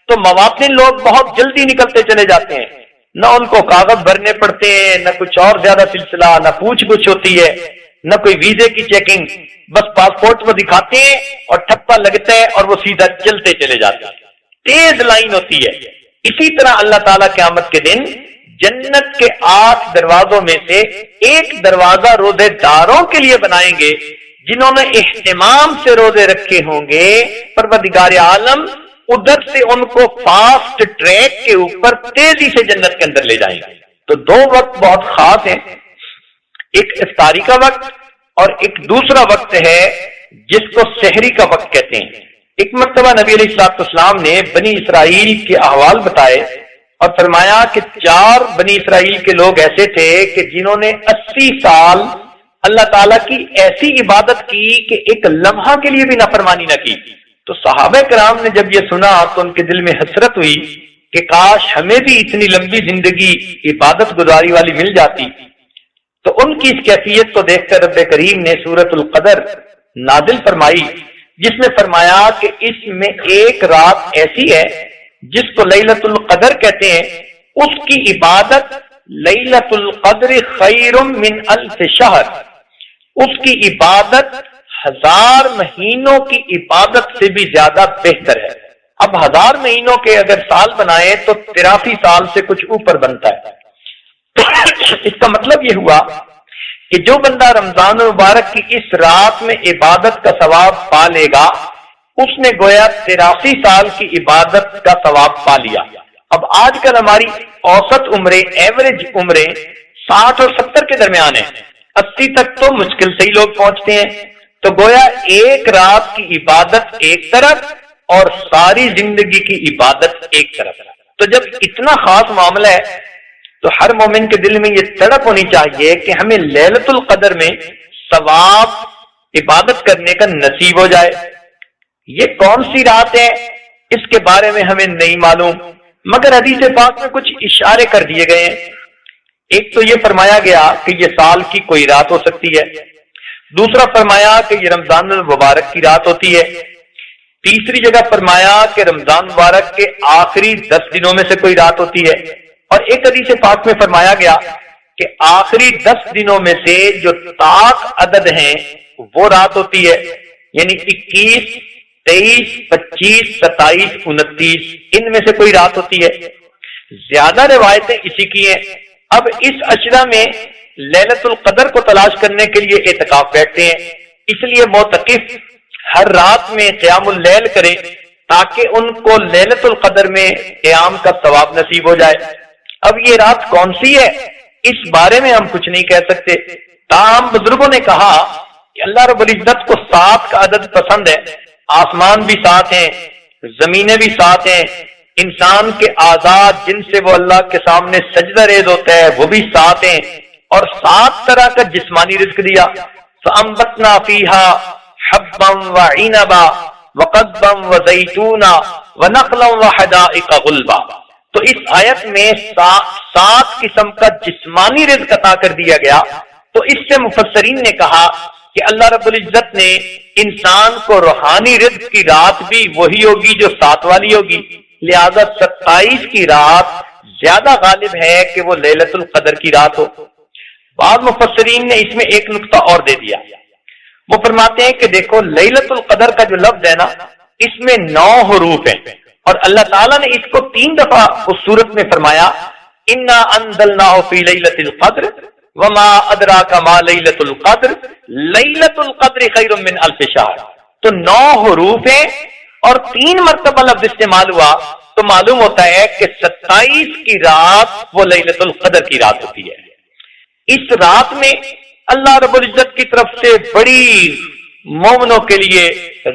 تو مواطن لوگ بہت جلدی نکلتے چلے جاتے ہیں، نہ ان کو کاغذ بھرنے پڑتے ہیں، نہ کچھ اور زیادہ سلسلہ، نہ پوچھ گچھ ہوتی ہے، نہ کوئی ویزے کی چیکنگ، بس پاسپورٹ وہ دکھاتے ہیں اور ٹھپا لگتا ہے اور وہ سیدھا چلتے چلے جاتے ہیں. تیز لائن ہوتی ہے، اسی طرح اللہ تعالیٰ قیامت کے دن جنت کے 8 دروازوں میں سے ایک دروازہ روزے داروں کے لیے بنائیں گے جنہوں نے اہتمام سے روزے رکھے ہوں گے۔ پروردگار عالم ادھر سے ان کو فاسٹ ٹریک کے اوپر تیزی سے جنت کے اندر لے جائیں گے۔ تو 2 وقت بہت خاص ہیں، ایک افطاری کا وقت اور ایک دوسرا وقت ہے جس کو سحری کا وقت کہتے ہیں۔ ایک مرتبہ نبی علیہ الصلوۃ والسلام نے بنی اسرائیل کے احوال بتائے اور فرمایا کہ 4 بنی اسرائیل کے لوگ ایسے تھے کہ جنہوں نے 80 سال اللہ تعالیٰ کی ایسی عبادت کی کہ ایک لمحہ کے لیے بھی نافرمانی نہ کی۔ تو صحابہ کرام نے جب یہ سنا تو ان کے دل میں حسرت ہوئی کہ کاش ہمیں بھی اتنی لمبی زندگی عبادت گزاری والی مل جاتی۔ تو ان کی اس کیفیت کو دیکھ کر رب کریم نے سورۃ القدر نازل فرمائی، جس میں فرمایا کہ اس میں ایک رات ایسی ہے جس کو لیلۃ القدر کہتے ہیں، اس کی عبادت لیلۃ القدر خیر من الف شہر، اس کی عبادت 1000 مہینوں کی عبادت سے بھی زیادہ بہتر ہے۔ اب 1000 مہینوں کے اگر سال بنائے تو 83 سال سے کچھ اوپر بنتا ہے۔ اس کا مطلب یہ ہوا کہ جو بندہ رمضان المبارک کی اس رات میں عبادت کا ثواب پا لے گا، اس نے گویا 83 سال کی عبادت کا ثواب پا لیا۔ اب آج کل ہماری اوسط عمریں، ایوریج عمریں 60 اور 70 کے درمیان ہیں، 80 تک تو مشکل سے ہی لوگ پہنچتے ہیں۔ تو گویا ایک رات کی عبادت ایک طرف اور ساری زندگی کی عبادت ایک طرف۔ تو جب اتنا خاص معاملہ ہے تو ہر مومن کے دل میں یہ تڑپ ہونی چاہیے کہ ہمیں لیلۃ القدر میں ثواب عبادت کرنے کا نصیب ہو جائے۔ یہ کون سی رات ہے اس کے بارے میں ہمیں نہیں معلوم، مگر حدیث پاک میں کچھ اشارے کر دیے گئے ہیں۔ ایک تو یہ فرمایا گیا کہ یہ سال کی کوئی رات ہو سکتی ہے، دوسرا فرمایا کہ یہ رمضان المبارک کی رات ہوتی ہے، تیسری جگہ فرمایا کہ رمضان مبارک کے آخری 10 دنوں میں سے کوئی رات ہوتی ہے، اور ایک حدیث پاک میں فرمایا گیا کہ آخری 10 دنوں میں سے جو طاق عدد ہیں وہ رات ہوتی ہے، یعنی 21، 23، 25، 27، 29 ان میں سے کوئی رات ہوتی ہے۔ زیادہ روایتیں اسی کی ہیں۔ اب اس عشرہ میں لیلۃ القدر کو تلاش کرنے کے لیے اعتکاف بیٹھتے ہیں، اس لیے معتکف ہر رات میں قیام اللیل کریں تاکہ ان کو لیلۃ القدر میں قیام کا ثواب نصیب ہو جائے۔ اب یہ رات کون سی ہے اس بارے میں ہم کچھ نہیں کہہ سکتے، تاہم بزرگوں نے کہا کہ اللہ رب العزت کو 7 کا عدد پسند ہے، آسمان بھی 7 ہیں، زمینیں بھی 7 ہیں، انسان کے اعضاء جن سے وہ اللہ کے سامنے سجدہ ریز ہوتا ہے وہ بھی 7 ہیں، اور 7 طرح کا جسمانی رزق دیا۔ فَأَنبَتْنَا فِيهَا حَبًّا وَعِنَبًا وَقَضْبًا وَزَيْتُونًا وَنَخْلًا وَحَدَائِقَ غُلْبًا۔ تو اس آیت میں 7 قسم کا جسمانی رزق عطا کر دیا گیا۔ تو اس سے مفسرین نے کہا کہ اللہ رب العزت نے انسان کو روحانی رزق کی رات بھی وہی ہوگی جو 7 والی ہوگی، لہذا 27 کی رات زیادہ غالب ہے کہ وہ لیلۃ القدر کی رات ہو۔ بعض مفسرین نے اس میں ایک نقطہ اور دے دیا، وہ فرماتے ہیں کہ دیکھو لیلۃ القدر کا جو لفظ ہے نا، اس میں 9 حروف ہیں، اور اللہ تعالیٰ نے اس کو 3 دفعہ اس صورت میں فرمایا انا انزلناہ فی لیلۃ القدر وما ادراک ما لیلۃ القدر لیلۃ القدر خیر من الف شہر۔ تو 9 حروف ہیں اور 3 مرتبہ لفظ استعمال ہوا، تو معلوم ہوتا ہے کہ 27 کی رات وہ لیلۃ القدر کی رات ہوتی ہے۔ اس رات میں اللہ رب العزت کی طرف سے بڑی مومنوں کے لیے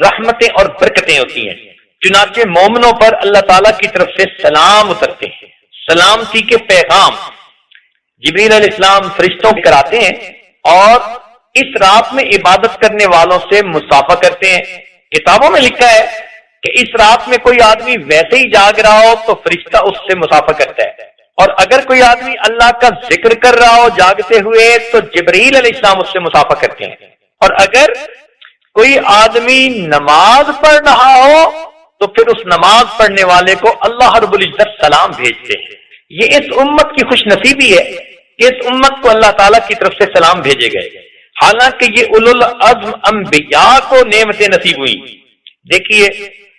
رحمتیں اور برکتیں ہوتی ہیں، چنانچہ مومنوں پر اللہ تعالیٰ کی طرف سے سلام اترتے ہیں، سلامتی کے پیغام جبریل علیہ السلام فرشتوں کو کراتے ہیں، اور اس رات میں عبادت کرنے والوں سے مصافحہ کرتے ہیں۔ کتابوں میں لکھا ہے کہ اس رات میں کوئی آدمی ویسے ہی جاگ رہا ہو تو فرشتہ اس سے مصافحہ کرتا ہے، اور اگر کوئی آدمی اللہ کا ذکر کر رہا ہو جاگتے ہوئے تو جبریل علیہ السلام اس سے مصافحہ کرتے ہیں، اور اگر کوئی آدمی نماز پڑھ رہا ہو تو پھر اس نماز پڑھنے والے کو اللہ رب العزت سلام بھیجتے ہیں۔ یہ اس امت کی خوش نصیبی ہے کہ اس امت کو اللہ تعالیٰ کی طرف سے سلام بھیجے گئے، حالانکہ یہ اولو العزم انبیاء کو نعمتیں نصیب ہوئی۔ دیکھیے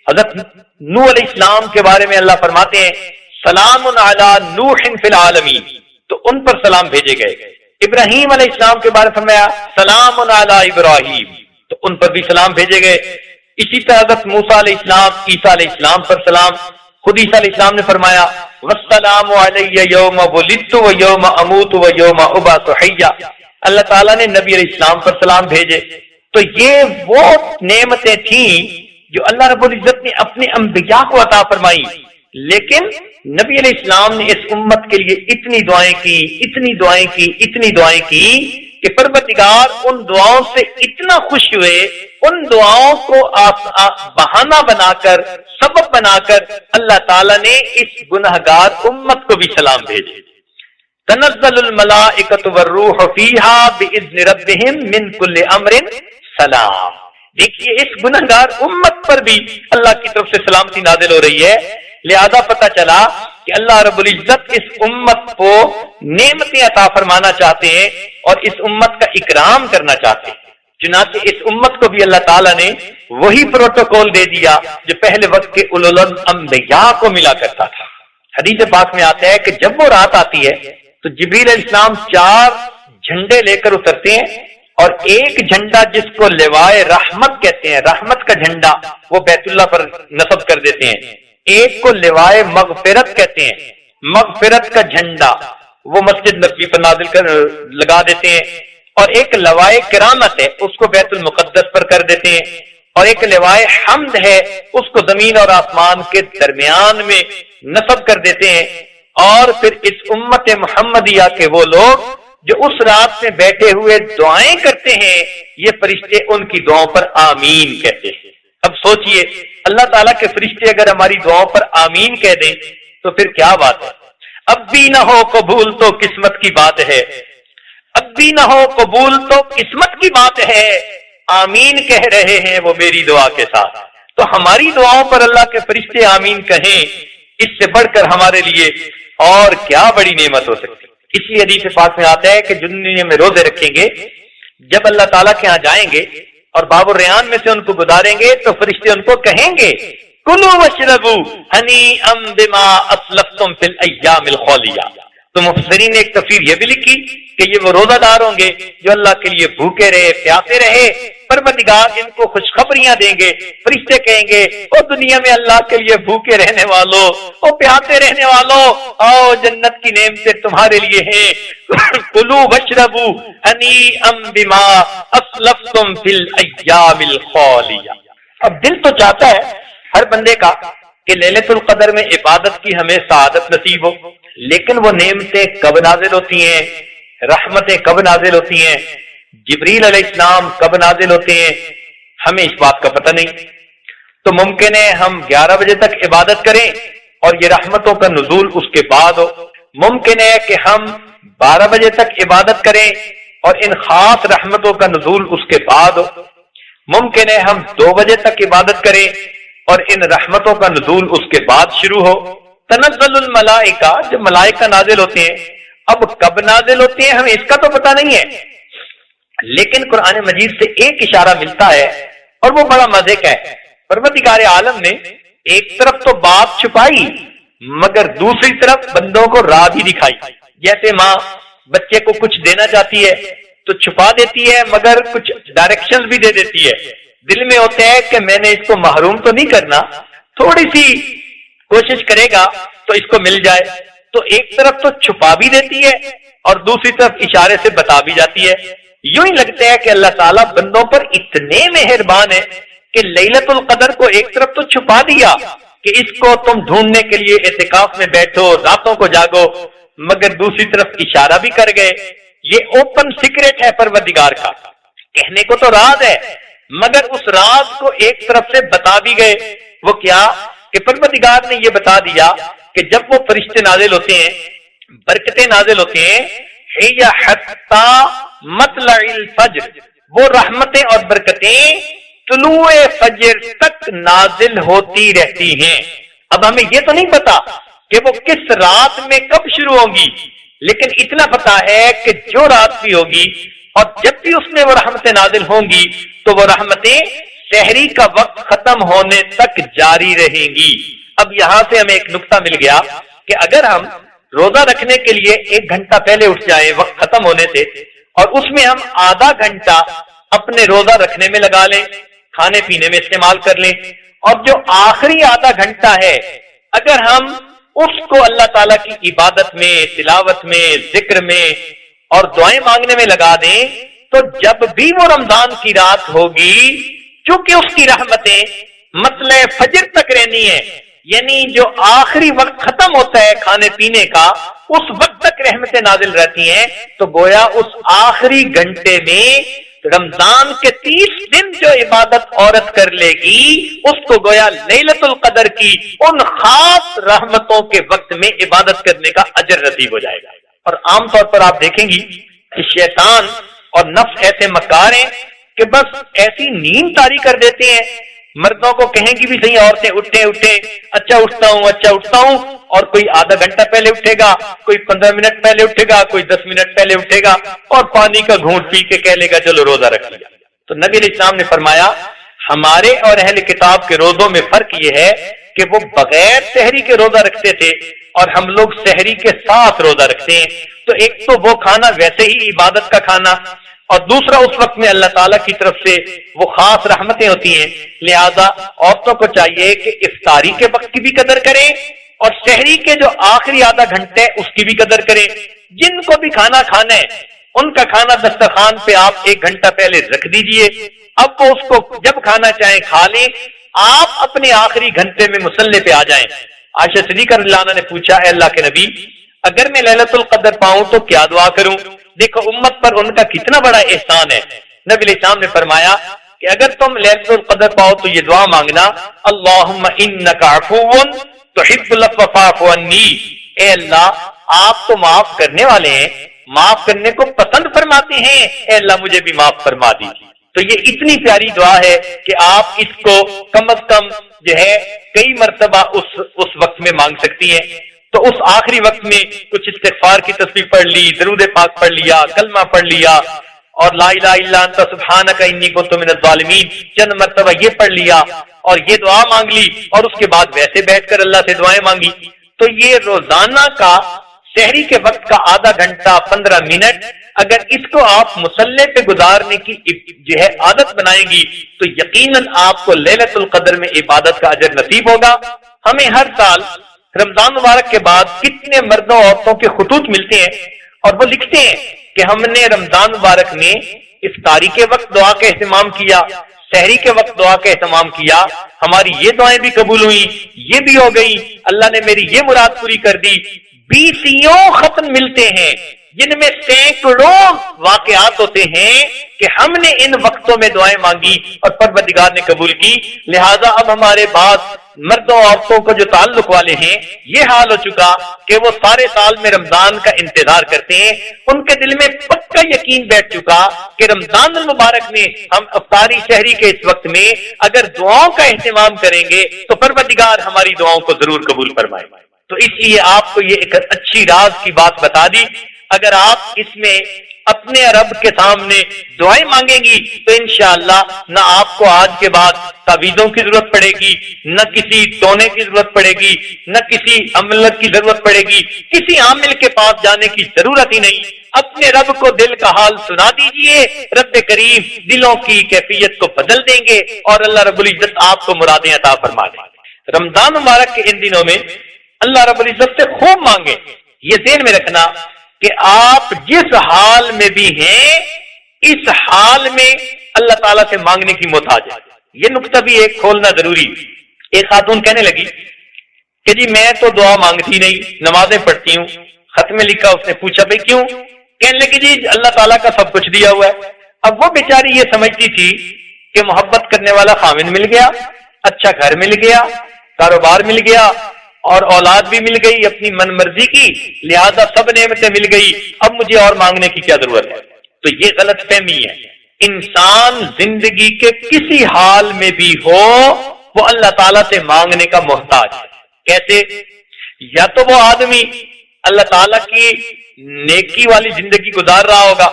حضرت نوح علیہ السلام کے بارے میں اللہ فرماتے ہیں سلام علی نوح فی العالمین، تو ان پر سلام بھیجے گئے۔ ابراہیم علیہ السلام کے بارے میں فرمایا سلام علی ابراہیم، تو ان پر بھی سلام بھیجے گئے۔ اسی طرح حضرت موسیٰ علیہ السلام، عیسیٰ علیہ السلام پر سلام۔ خود عیسیٰ علیہ السلام نے فرمایا والسلام علی یوم ولدت و یوم اموت و یوم ابعث حیا، اللہ تعالیٰ نے نبی علیہ السلام پر سلام بھیجے۔ تو یہ وہ نعمتیں تھیں جو اللہ رب العزت نے اپنے انبیاء کو عطا فرمائی، لیکن نبی علیہ السلام نے اس امت کے لیے اتنی دعائیں کی، اتنی دعائیں کی، اتنی دعائیں کی کہ پروردگار ان دعاؤں سے اتنا خوش ہوئے، ان دعاؤں کو بہانہ بنا کر، سبب بنا کر اللہ تعالیٰ نے اس گنہگار امت کو بھی سلام بھیجے۔ تنزل الملائکۃ والروح فیہا باذن ربہم من کل امر سلام۔ دیکھیے اس گنہگار امت پر بھی اللہ کی طرف سے سلامتی نازل ہو رہی ہے، لہذا پتہ چلا کہ اللہ رب العزت اس امت کو نعمتیں عطا فرمانا چاہتے ہیں اور اس امت کا اکرام کرنا چاہتے ہیں۔ چنانچہ اس امت کو بھی اللہ تعالیٰ نے وہی پروٹوکول دے دیا جو پہلے وقت کے اولو الانبیاء کو ملا کرتا تھا۔ حدیث پاک میں آتا ہے کہ جب وہ رات آتی ہے تو جبریل علیہ السلام 4 جھنڈے لے کر اترتے ہیں، اور ایک جھنڈا جس کو لوائے رحمت کہتے ہیں، رحمت کا جھنڈا، وہ بیت اللہ پر نصب کر دیتے ہیں۔ ایک کو لوائے مغفرت کہتے ہیں، مغفرت کا جھنڈا وہ مسجد نبوی پر نازل کر لگا دیتے ہیں، اور ایک لوائے کرامت ہے اس کو بیت المقدس پر کر دیتے ہیں، اور ایک لوائے حمد ہے اس کو زمین اور آسمان کے درمیان میں نصب کر دیتے ہیں۔ اور پھر اس امت محمدیہ کے وہ لوگ جو اس رات میں بیٹھے ہوئے دعائیں کرتے ہیں، یہ فرشتے ان کی دعاؤں پر آمین کہتے ہیں۔ اب سوچئے اللہ تعالیٰ کے فرشتے اگر ہماری دعاؤں پر آمین کہہ دیں تو پھر کیا بات ہے۔ اب بھی نہ ہو قبول تو قسمت کی بات ہے، اب بھی نہ ہو قبول تو قسمت کی بات ہے، آمین کہہ رہے ہیں وہ میری دعا کے ساتھ۔ تو ہماری دعاؤں پر اللہ کے فرشتے آمین کہیں، اس سے بڑھ کر ہمارے لیے اور کیا بڑی نعمت ہو سکتی۔ اسی حدیث پاک میں آتا ہے کہ جن دنیا میں روزے رکھیں گے، جب اللہ تعالیٰ کے ہاں جائیں گے اور باب الریان میں سے ان کو گزاریں گے تو فرشتے ان کو کہیں گے کلوا واشربوا ہنیئا بما اسلفتم فی الایام الخالیہ۔ تو مفسرین نے ایک تفسیر یہ بھی لکھی کہ یہ وہ روزہ دار ہوں گے جو اللہ کے لیے بھوکے رہے، پیاسے رہے، پروردگار ان کو خوشخبریاں دیں گے۔ فرشتے کہیں گے او دنیا میں اللہ کے لیے بھوکے رہنے والوں، او پیاسے رہنے والوں، آؤ جنت کی نعمتیں تمہارے لیے ہیں، کلوا واشربوا ہنیئا بما اسلفتم فی الایام الخالیہ۔ اب دل تو چاہتا ہے ہر بندے کا کہ لیلۃ القدر میں عبادت کی ہمیں سعادت نصیب ہو، لیکن وہ نعمتیں کب نازل ہوتی ہیں، رحمتیں کب نازل ہوتی ہیں، جبریل علیہ السلام کب نازل ہوتے ہیں، ہمیں اس بات کا پتہ نہیں۔ تو ممکن ہے ہم 11 بجے تک عبادت کریں اور یہ رحمتوں کا نزول اس کے بعد ہو، ممکن ہے کہ ہم 12 بجے تک عبادت کریں اور ان خاص رحمتوں کا نزول اس کے بعد ہو، ممکن ہے ہم 2 بجے تک عبادت کریں اور ان رحمتوں کا نزول اس کے بعد شروع ہو۔ تنزل الملائکہ، جب ملائکہ نازل ہوتے ہیں، اب کب نازل ہوتے ہیں ہمیں اس کا تو پتہ نہیں ہے، لیکن قرآن مجید سے ایک اشارہ ملتا ہے اور وہ بڑا مزے کا ہے۔ پروردگار عالم نے ایک طرف تو بات چھپائی مگر دوسری طرف بندوں کو راہ بھی دکھائی۔ جیسے ماں بچے کو کچھ دینا چاہتی ہے تو چھپا دیتی ہے مگر کچھ ڈائریکشن بھی دے دیتی ہے، دل میں ہوتا ہے کہ میں نے اس کو محروم تو نہیں کرنا، تھوڑی سی کوشش کرے گا تو اس کو مل جائے۔ تو ایک طرف تو چھپا بھی دیتی ہے اور دوسری طرف اشارے سے بتا بھی جاتی ہے۔ یوں ہی لگتا ہے کہ اللہ تعالیٰ بندوں پر اتنے مہربان ہے کہ لیلۃ القدر کو ایک طرف تو چھپا دیا کہ اس کو تم ڈھونڈنے کے لیے اعتکاف میں بیٹھو، راتوں کو جاگو، مگر دوسری طرف اشارہ بھی کر گئے۔ یہ اوپن سیکرٹ ہے پروردگار کا، کہنے کو تو راز ہے مگر اس راز کو ایک طرف سے بتا بھی گئے۔ وہ کیا کہ پروردگار نے یہ بتا دیا کہ جب وہ فرشتے نازل ہوتے ہیں، برکتیں نازل ہوتے ہیں، ہی حتی مطلع الفجر، وہ رحمتیں اور برکتیں طلوع فجر تک نازل ہوتی رہتی ہیں۔ اب ہمیں یہ تو نہیں پتا کہ وہ کس رات میں کب شروع ہوں گی، لیکن اتنا پتا ہے کہ جو رات بھی ہوگی اور جب بھی اس میں وہ رحمتیں نازل ہوں گی تو وہ رحمتیں سحری کا وقت ختم ہونے تک جاری رہیں گی۔ اب یہاں سے ہمیں ایک نقطہ مل گیا کہ اگر ہم روزہ رکھنے کے لیے 1 گھنٹہ پہلے اٹھ جائیں وقت ختم ہونے سے، اور اس میں ہم آدھا گھنٹہ اپنے روزہ رکھنے میں لگا لیں، کھانے پینے میں استعمال کر لیں، اور جو آخری آدھا گھنٹہ ہے اگر ہم اس کو اللہ تعالیٰ کی عبادت میں، تلاوت میں، ذکر میں اور دعائیں مانگنے میں لگا دیں، تو جب بھی وہ رمضان کی رات ہوگی، چونکہ اس کی رحمتیں مطلع فجر تک رہنی ہے، یعنی جو آخری وقت ختم ہوتا ہے کھانے پینے کا اس وقت تک رحمتیں نازل رہتی ہیں، تو گویا اس آخری گھنٹے میں رمضان کے 30 دن جو عبادت عورت کر لے گی اس کو گویا لیلۃ القدر کی ان خاص رحمتوں کے وقت میں عبادت کرنے کا اجر نصیب ہو جائے گا۔ اور عام طور پر آپ دیکھیں گی کہ شیطان اور نفس ایسے مکار ہیں کہ بس ایسی نیند طاری کر دیتے ہیں، مردوں کو کہیں گی بھی صحیح عورتیں اٹھیں، اچھا اٹھتا ہوں، اور کوئی آدھا گھنٹہ پہلے اٹھے گا، کوئی 15 منٹ پہلے اٹھے گا، کوئی 10 منٹ پہلے اٹھے گا، اور پانی کا گھونٹ پی کے کہہ لے گا چلو روزہ رکھ لیا۔ تو نبی علیہ السلام نے فرمایا ہمارے اور اہل کتاب کے روزوں میں فرق یہ ہے کہ وہ بغیر سحری کے روزہ رکھتے تھے اور ہم لوگ سحری کے ساتھ روزہ رکھتے ہیں۔ تو ایک تو وہ کھانا ویسے ہی عبادت کا کھانا، اور دوسرا اس وقت میں اللہ تعالیٰ کی طرف سے وہ خاص رحمتیں ہوتی ہیں، لہذا عورتوں کو چاہیے کہ افطاری کے وقت کی بھی قدر کریں اور سحری کے جو آخری آدھا گھنٹے اس کی بھی قدر کریں۔ جن کو بھی کھانا کھانا ہے ان کا کھانا دسترخوان پہ آپ 1 گھنٹہ پہلے رکھ دیجئے، اب وہ اس کو جب کھانا چاہیں کھا لیں، آپ اپنے آخری گھنٹے میں مصلی پہ آ جائیں۔ عائشہ صدیقہ رضی اللہ عنہا نے پوچھا اے اللہ کے نبی اگر میں لیلۃ القدر پاؤں تو کیا دعا کروں؟ دیکھو امت پر ان کا کتنا بڑا احسان ہے۔ نبی علیہ السلام نے فرمایا کہ اگر تم لیلۃ القدر پاؤ تو یہ دعا مانگنا اللہم انک عفو تحب العفو فاعف عنی، اے اللہ آپ تو معاف کرنے والے ہیں، معاف کرنے کو پسند فرماتے ہیں، اے اللہ مجھے بھی معاف فرما دیجیے۔ تو یہ اتنی پیاری دعا ہے کہ آپ اس کو کم از کم جو ہے کئی مرتبہ اس وقت میں مانگ سکتی ہیں۔ تو اس آخری وقت میں کچھ استغفار کی تسبیح پڑھ لی، درود پاک پڑھ لیا، کلمہ پڑھ لیا، اور لا الہ الا انت سبحانک انی کنت من الظالمین چند مرتبہ یہ پڑھ لیا اور یہ دعا مانگ لی، اور اس کے بعد ویسے بیٹھ کر اللہ سے دعائیں مانگی۔ تو یہ روزانہ کا سحری کے وقت کا آدھا گھنٹہ 15 منٹ اگر اس کو آپ مصلی پہ گزارنے کی جو ہے عادت بنائیں گی تو یقیناً آپ کو لیلۃ القدر میں عبادت کا اجر نصیب ہوگا۔ ہمیں ہر سال رمضان مبارک کے بعد کتنے مردوں عورتوں کے خطوط ملتے ہیں اور وہ لکھتے ہیں کہ ہم نے رمضان مبارک میں افطاری کے وقت دعا کا اہتمام کیا، سحری کے وقت دعا کا اہتمام کیا، ہماری یہ دعائیں بھی قبول ہوئی، یہ بھی ہو گئی، اللہ نے میری یہ مراد پوری کر دی۔ 20 ختم ملتے ہیں جن میں سینکڑوں واقعات ہوتے ہیں کہ ہم نے ان وقتوں میں دعائیں مانگی اور پروردگار نے قبول کی۔ لہذا اب ہمارے بعض مردوں عورتوں کو جو تعلق والے ہیں یہ حال ہو چکا کہ وہ سارے سال میں رمضان کا انتظار کرتے ہیں، ان کے دل میں پکا یقین بیٹھ چکا کہ رمضان المبارک میں ہم افطاری سحری کے اس وقت میں اگر دعاؤں کا اہتمام کریں گے تو پروردگار ہماری دعاؤں کو ضرور قبول فرمائے۔ تو اس لیے آپ کو یہ ایک اچھی راز کی بات بتا دی، اگر آپ اس میں اپنے رب کے سامنے دعائیں مانگیں گی تو انشاءاللہ نہ آپ کو آج کے بعد تعویذوں کی ضرورت پڑے گی، نہ کسی ٹونے کی ضرورت پڑے گی، نہ کسی عملت کی ضرورت پڑے گی، کسی عامل کے پاس جانے کی ضرورت ہی نہیں۔ اپنے رب کو دل کا حال سنا دیجئے، رب کریم دلوں کی کیفیت کو بدل دیں گے اور اللہ رب العزت آپ کو مرادیں عطا فرما دیں۔ رمضان مبارک کے ان دنوں میں اللہ رب العزت سے خوب مانگیں، یہ ذہن میں رکھنا کہ آپ جس حال میں بھی ہیں اس حال میں اللہ تعالیٰ سے مانگنے کی محتاج ہے۔ یہ نقطہ بھی ایک کھولنا ضروری۔ ایک خاتون کہنے لگی کہ جی میں تو دعا مانگتی نہیں، نمازیں پڑھتی ہوں، خط میں لکھا، اس نے پوچھا بھائی کیوں؟ کہنے لگی جی اللہ تعالیٰ کا سب کچھ دیا ہوا ہے۔ اب وہ بیچاری یہ سمجھتی تھی کہ محبت کرنے والا خاوند مل گیا، اچھا گھر مل گیا، کاروبار مل گیا اور اولاد بھی مل گئی اپنی من مرضی کی، لہذا سب نعمتیں مل گئی، اب مجھے اور مانگنے کی کیا ضرورت ہے؟ تو یہ غلط فہمی ہے۔ انسان زندگی کے کسی حال میں بھی ہو وہ اللہ تعالیٰ سے مانگنے کا محتاج ہے۔ کیسے؟ یا تو وہ آدمی اللہ تعالیٰ کی نیکی والی زندگی گزار رہا ہوگا،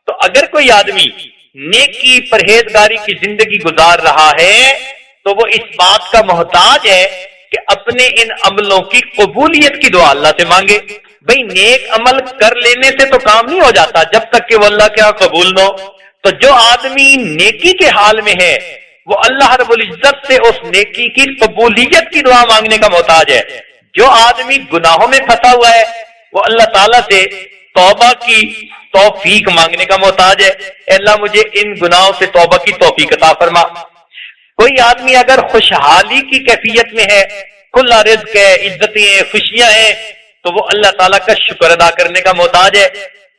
تو اگر کوئی آدمی نیکی پرہیزگاری کی زندگی گزار رہا ہے تو وہ اس بات کا محتاج ہے کہ اپنے ان عملوں کی قبولیت کی دعا اللہ سے مانگے. بھئی نیک عمل کر لینے سے تو کام نہیں ہو جاتا جب تک کہ وہ اللہ کے ہاں قبول نہ ہو. تو جو آدمی نیکی کے حال میں ہے وہ اللہ رب العزت سے اس نیکی کی قبولیت کی دعا مانگنے کا محتاج ہے. جو آدمی گناہوں میں پھنسا ہوا ہے وہ اللہ تعالیٰ سے توبہ کی توفیق مانگنے کا محتاج ہے. اے اللہ مجھے ان گناہوں سے توبہ کی توفیق عطا فرما. کوئی آدمی اگر خوشحالی کی کیفیت میں ہے، کھلا رزق ہے، عزتیں ہیں، خوشیاں ہیں، تو وہ اللہ تعالیٰ کا شکر ادا کرنے کا محتاج ہے.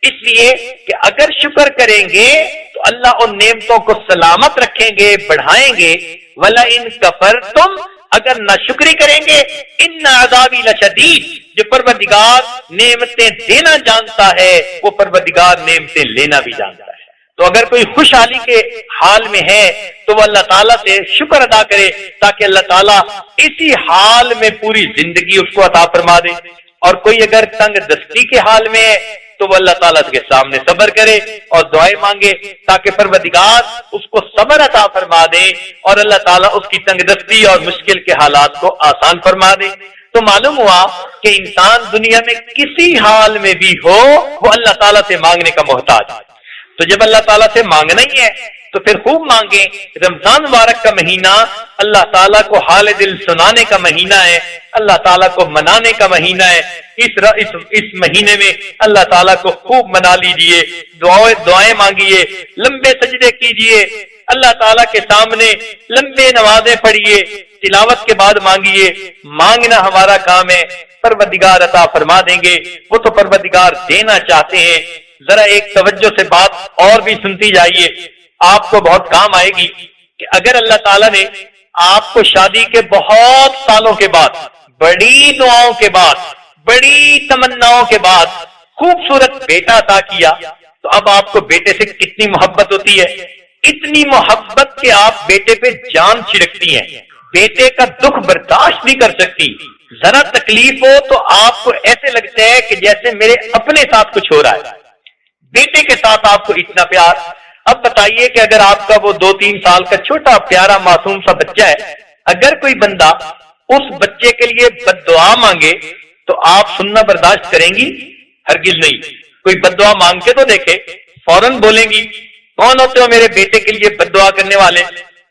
اس لیے کہ اگر شکر کریں گے تو اللہ ان نعمتوں کو سلامت رکھیں گے، بڑھائیں گے. وَلَئِن كَفَرْتُمْ، اگر ناشکری کریں گے، ان عذابی لشدید، جو پروردگار نعمتیں دینا جانتا ہے وہ پروردگار نعمتیں لینا بھی جانتا ہے. تو اگر کوئی خوشحالی کے حال میں ہے تو وہ اللہ تعالیٰ سے شکر ادا کرے تاکہ اللہ تعالیٰ اسی حال میں پوری زندگی اس کو عطا فرما دے. اور کوئی اگر تنگ دستی کے حال میں ہے تو وہ اللہ تعالیٰ کے سامنے صبر کرے اور دعائیں مانگے تاکہ پروردگار اس کو صبر عطا فرما دے اور اللہ تعالیٰ اس کی تنگ دستی اور مشکل کے حالات کو آسان فرما دے. تو معلوم ہوا کہ انسان دنیا میں کسی حال میں بھی ہو وہ اللہ تعالیٰ سے مانگنے کا محتاج. تو جب اللہ تعالیٰ سے مانگنا ہی ہے تو پھر خوب مانگیں. رمضان مبارک کا مہینہ اللہ تعالیٰ کو حال دل سنانے کا مہینہ ہے، اللہ تعالیٰ کو منانے کا مہینہ ہے. اس مہینے میں اللہ تعالیٰ کو خوب منا لیجئے، دعائیں مانگیے، لمبے سجدے کیجئے، اللہ تعالیٰ کے سامنے لمبے نمازیں پڑھیے، تلاوت کے بعد مانگیے. مانگنا ہمارا کام ہے، پروردگار عطا فرما دیں گے. وہ تو پروردگار دینا چاہتے ہیں. ذرا ایک توجہ سے بات اور بھی سنتی جائیے، آپ کو بہت کام آئے گی. کہ اگر اللہ تعالیٰ نے آپ کو شادی کے بہت سالوں کے بعد، بڑی دعاؤں کے بعد، بڑی تمناؤں کے بعد خوبصورت بیٹا عطا کیا تو اب آپ کو بیٹے سے کتنی محبت ہوتی ہے. اتنی محبت کہ آپ بیٹے پہ جان چھڑکتی ہیں، بیٹے کا دکھ برداشت نہیں کر سکتی. ذرا تکلیف ہو تو آپ کو ایسے لگتا ہے کہ جیسے میرے اپنے ساتھ کچھ ہو رہا ہے. بیٹے کے ساتھ آپ کو اتنا پیار. اب بتائیے کہ اگر آپ کا وہ 2-3 سال کا چھوٹا پیارا معصوم سا بچہ ہے، اگر کوئی بندہ اس بچے کے لیے بد دعا مانگے تو آپ سننا برداشت کریں گی؟ ہرگز نہیں. کوئی بد دعا مانگ کے تو دیکھے، فوراً بولیں گی کون ہوتے ہو میرے بیٹے کے لیے بد دعا کرنے والے؟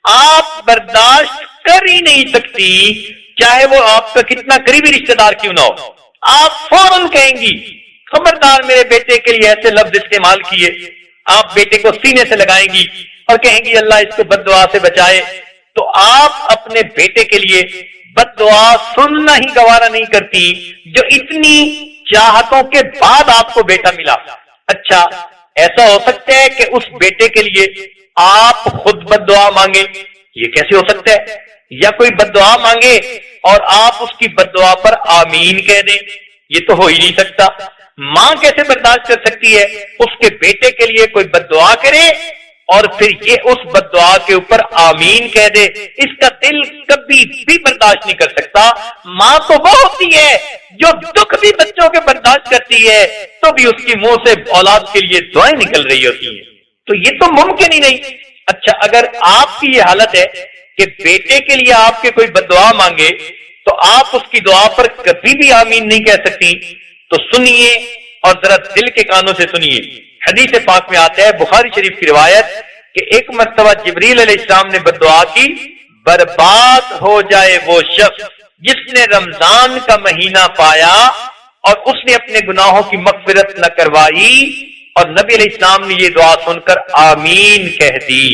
آپ برداشت کر ہی نہیں سکتی، چاہے وہ آپ کا کتنا قریبی رشتہ دار کیوں نہ ہو. آپ فوراً کہیں گی خبردار میرے بیٹے کے لیے ایسے لفظ استعمال کیے. آپ بیٹے کو سینے سے لگائیں گی اور کہیں گی اللہ اس کو بد دعا سے بچائے. تو آپ اپنے بیٹے کے لیے بد دعا سننا ہی گوارا نہیں کرتی جو اتنی چاہتوں کے بعد آپ کو بیٹا ملا. اچھا ایسا ہو سکتا ہے کہ اس بیٹے کے لیے آپ خود بد دعا مانگے؟ یہ کیسے ہو سکتا ہے؟ یا کوئی بد دعا مانگے اور آپ اس کی بد دعا پر آمین کہہ دیں؟ یہ تو ہو ہی نہیں سکتا. ماں کیسے برداشت کر سکتی ہے اس کے بیٹے کے لیے کوئی بد دعا کرے اور پھر یہ اس بد دعا کے اوپر آمین کہہ دے؟ اس کا دل کبھی بھی برداشت نہیں کر سکتا. ماں تو وہ ہوتی ہے جو دکھ بھی بچوں کے برداشت کرتی ہے تو بھی اس کی منہ سے اولاد کے لیے دعائیں نکل رہی ہوتی ہیں. تو یہ تو ممکن ہی نہیں. اچھا اگر آپ کی یہ حالت ہے کہ بیٹے کے لیے آپ کے کوئی بد دعا مانگے تو آپ اس کی دعا پر کبھی بھی آمین نہیں کہہ سکتی، تو سنیے اور ذرا دل کے کانوں سے سنیے. حدیث پاک میں آتا ہے، بخاری شریف کی روایت، کہ ایک مرتبہ جبریل علیہ السلام نے بد دعا کی، برباد ہو جائے وہ شخص جس نے رمضان کا مہینہ پایا اور اس نے اپنے گناہوں کی مغفرت نہ کروائی. اور نبی علیہ السلام نے یہ دعا سن کر آمین کہہ دی.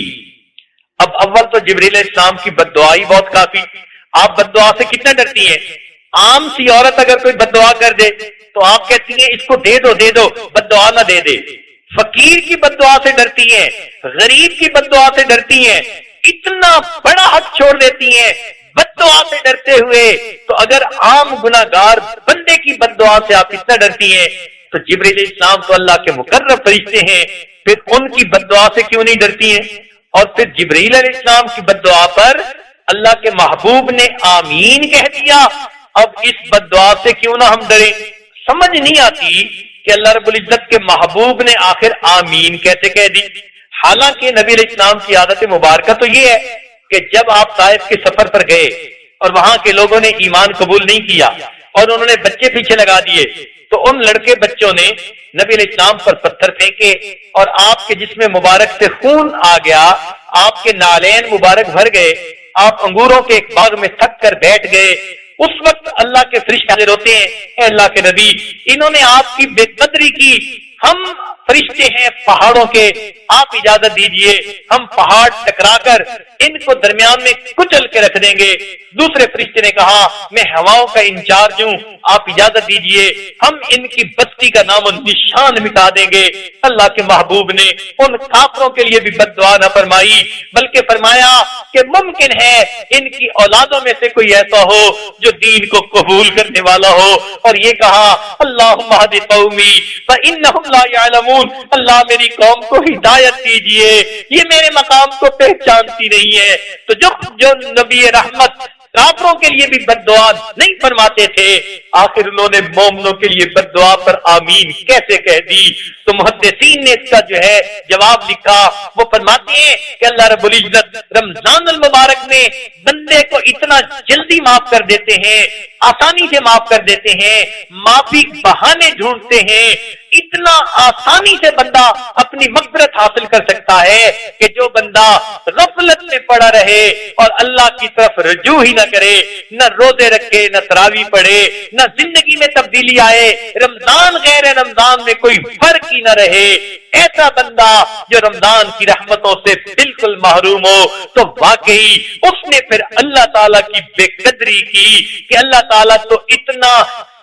اب اول تو جبریل علیہ السلام کی بد دعا ہی بہت کافی. آپ بد دعا سے کتنا ڈرتی ہیں؟ عام سی عورت اگر کوئی بد دعا کر دے تو آپ کہتی ہیں اس کو دے دو، بد دعا نہ دے دے. فقیر کی بد دعا سے ڈرتی ہیں، غریب کی بد دعا سے ڈرتی ہیں، اتنا بڑا حق چھوڑ دیتی ہیں بد دعا سے ڈرتے ہوئے. تو اگر عام گناہگار بندے کی بد دعا سے آپ اتنا ڈرتی ہیں تو جبریل علیہ السلام تو اللہ کے مقرب فرشتے ہیں، پھر ان کی بد دعا سے کیوں نہیں ڈرتی ہیں؟ اور پھر جبریل علیہ السلام کی بد دعا پر اللہ کے محبوب نے آمین کہہ دیا. اب اس بد دعا سے کیوں نہ ہم ڈریں؟ سمجھ نہیں آتی کہ اللہ رب العزت کے محبوب نے آخر آمین کیسے کہہ دی. حالانکہ نبی علیہ السلام کی عادت مبارکہ تو یہ ہے کہ جب آپ طائف کے سفر پر گئے اور وہاں کے لوگوں نے ایمان قبول نہیں کیا اور انہوں نے بچے پیچھے لگا دیے، تو ان لڑکے بچوں نے نبی علیہ السلام پر پتھر پھینکے اور آپ کے جسم مبارک سے خون آ گیا، آپ کے نالین مبارک بھر گئے، آپ انگوروں کے ایک باغ میں تھک کر بیٹھ گئے۔ اس وقت اللہ کے فرشتے حاضر ہوتے ہیں، اے اللہ کے نبی، انہوں نے آپ کی بے قدری کی، ہم فرشتے ہیں پہاڑوں کے، آپ اجازت دیجئے ہم پہاڑ ٹکرا کر ان کو درمیان میں کچل کے رکھ دیں گے۔ دوسرے فرشتے نے کہا میں ہواؤں کا انچارج ہوں، آپ اجازت دیجئے ہم ان کی بستی کا نام و نشان مٹا دیں گے۔ اللہ کے محبوب نے ان کافروں کے لیے بھی بد دعا نہ فرمائی، بلکہ فرمایا کہ ممکن ہے ان کی اولادوں میں سے کوئی ایسا ہو جو دین کو قبول کرنے والا ہو، اور یہ کہا اللہم اہد قومی فانہم لا یعلمون، اللہ میری قوم کو ہدایت دیجئے، یہ میرے مقام کو پہچانتی نہیں ہے۔ تو جو نبی رحمت کافروں کے لیے بھی بد دعا نہیں فرماتے تھے، آخر انہوں نے مومنوں کے لیے بد دعا پر آمین کیسے کہہ دی؟ تو محدثین نے اس کا جو ہے جواب لکھا، وہ فرماتے ہیں کہ اللہ رب العزت رمضان المبارک میں بندے کو اتنا جلدی معاف کر دیتے ہیں، آسانی سے معاف کر دیتے ہیں، معافی بہانے ڈھونڈتے ہیں، اتنا آسانی سے بندہ اپنی مغفرت حاصل کر سکتا ہے کہ جو بندہ غفلت میں پڑا رہے اور اللہ کی طرف رجوع ہی نہ کرے، نہ روزے رکھے، نہ تراویح پڑھے، نہ زندگی میں تبدیلی آئے، رمضان غیر رمضان میں کوئی فرق ہی نہ رہے، ایسا بندہ جو رمضان کی رحمتوں سے بالکل محروم ہو، تو واقعی اس نے پھر اللہ تعالیٰ کی بے قدری کی کہ اللہ تعالیٰ تو اتنا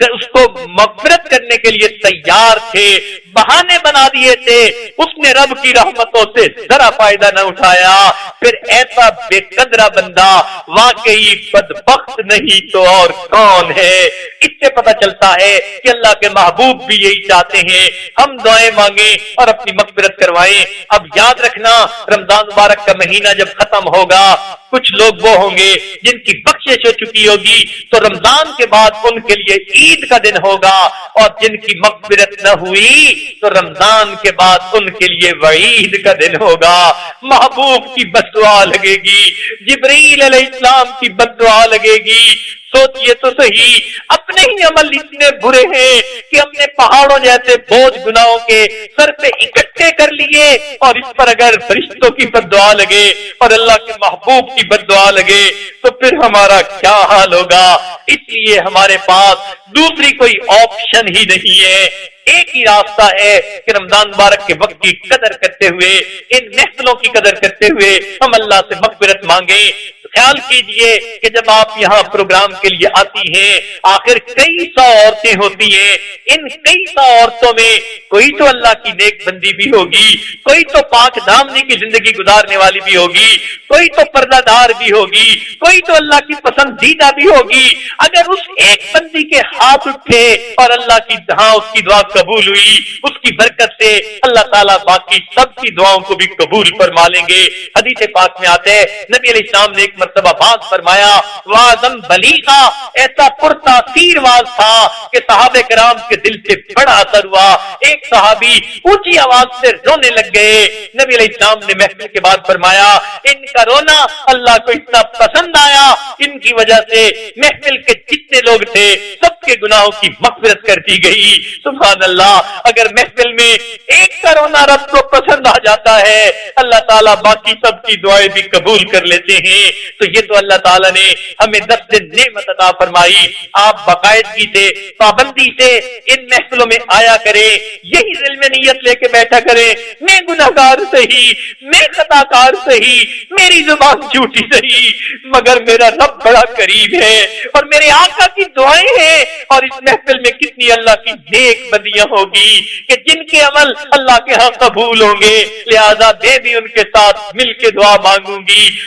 اس کو مغفرت کرنے کے لیے تیار تھے، بہانے بنا دیے تھے، اس نے رب کی رحمتوں سے ذرا فائدہ نہ اٹھایا۔ پھر ایسا بے قدرہ بندہ واقعی بدبخت نہیں تو اور کون ہے؟ اس سے پتہ چلتا ہے کہ اللہ کے محبوب بھی یہی چاہتے ہیں ہم دعائیں مانگیں اور اپنی مغفرت کروائیں۔ اب یاد رکھنا رمضان مبارک کا مہینہ جب ختم ہوگا، کچھ لوگ وہ ہوں گے جن کی بخشش ہو چکی ہوگی، تو رمضان کے بعد ان کے لیے عید کا دن ہوگا، اور جن کی مغفرت نہ ہوئی تو رمضان کے بعد ان کے لیے وعید کا دن ہوگا۔ محبوب کی بد دعا لگے گی، جبرائیل علیہ السلام کی بد دعا لگے گی۔ سوچئے تو صحیح، اپنے ہی عمل اتنے برے ہیں کہ ہم نے پہاڑوں جیسے بوجھ گناہوں کے سر پہ اکٹھے کر لیے، اور اس پر اگر فرشتوں کی بد دعا لگے اور اللہ کے محبوب کی بد دعا لگے تو پھر ہمارا کیا حال ہوگا؟ اس لیے ہمارے پاس دوسری کوئی آپشن ہی نہیں ہے، ایک ہی راستہ ہے کہ رمضان مبارک کے وقت کی قدر کرتے ہوئے، ان محفلوں کی قدر کرتے ہوئے ہم اللہ سے مغفرت مانگیں۔ خیال کیجئے کہ جب آپ یہاں پروگرام کے لیے آتی ہیں، آخر کئی سو عورتیں ہوتی ہیں، ان کئی سو عورتوں میں کوئی تو اللہ کی نیک بندی بھی ہوگی، کوئی تو پاک دامنی کی زندگی گزارنے والی بھی ہوگی، کوئی تو پردہ دار بھی ہوگی، کوئی تو اللہ کی پسندیدہ بھی ہوگی۔ اگر اس ایک بندی کے ہاتھ اٹھے اور اللہ کی اس کی دعا قبول ہوئی، اس کی برکت سے اللہ تعالیٰ باقی سب کی دعاؤں کو بھی قبول فرما لیں گے۔ حدیث پاک میں آتے ہیں نبی علیہ السلام نے ایک مرتبہ باز فرمایا، وعظم بلیغا، ایسا پرتاثیر واز تھا کہ صحابہ کرام کے دل سے بڑا اثر ہوا۔ ایک صحابی اونچی آواز سے رونے لگ گئے۔ نبی علیہ السلام نے محفل کے بعد فرمایا ان کا رونا اللہ کو اتنا پسند آیا، ان کی وجہ سے محفل کے جتنے لوگ تھے سب کے گناہوں کی مغفرت کر دی گئی۔ سبحان اللہ، اگر محفل میں ایک کا رونا رب کو پسند آ جاتا ہے، اللہ تعالیٰ باقی سب کی دعائیں بھی قبول کر لیتے ہیں۔ تو یہ تو اللہ تعالیٰ نے ہمیں دست نعمت عطا فرمائی۔ آپ باقاعدگی سے، پابندی سے ان محفلوں میں آیا کریں، یہی دل میں نیت لے کے بیٹھا کریں، میں گناہگار صحیح، میں خطا کار صحیح، میری زبان جھوٹی صحیح، مگر میرا رب بڑا قریب ہے اور میرے آقا کی دعائیں ہیں۔ اور اس محفل میں کتنی اللہ کی نیک بندیاں ہوگی کہ جن کے عمل اللہ کے ہاں قبول ہوں گے، لہذا میں بھی ان کے ساتھ مل کے دعا مانگوں گی۔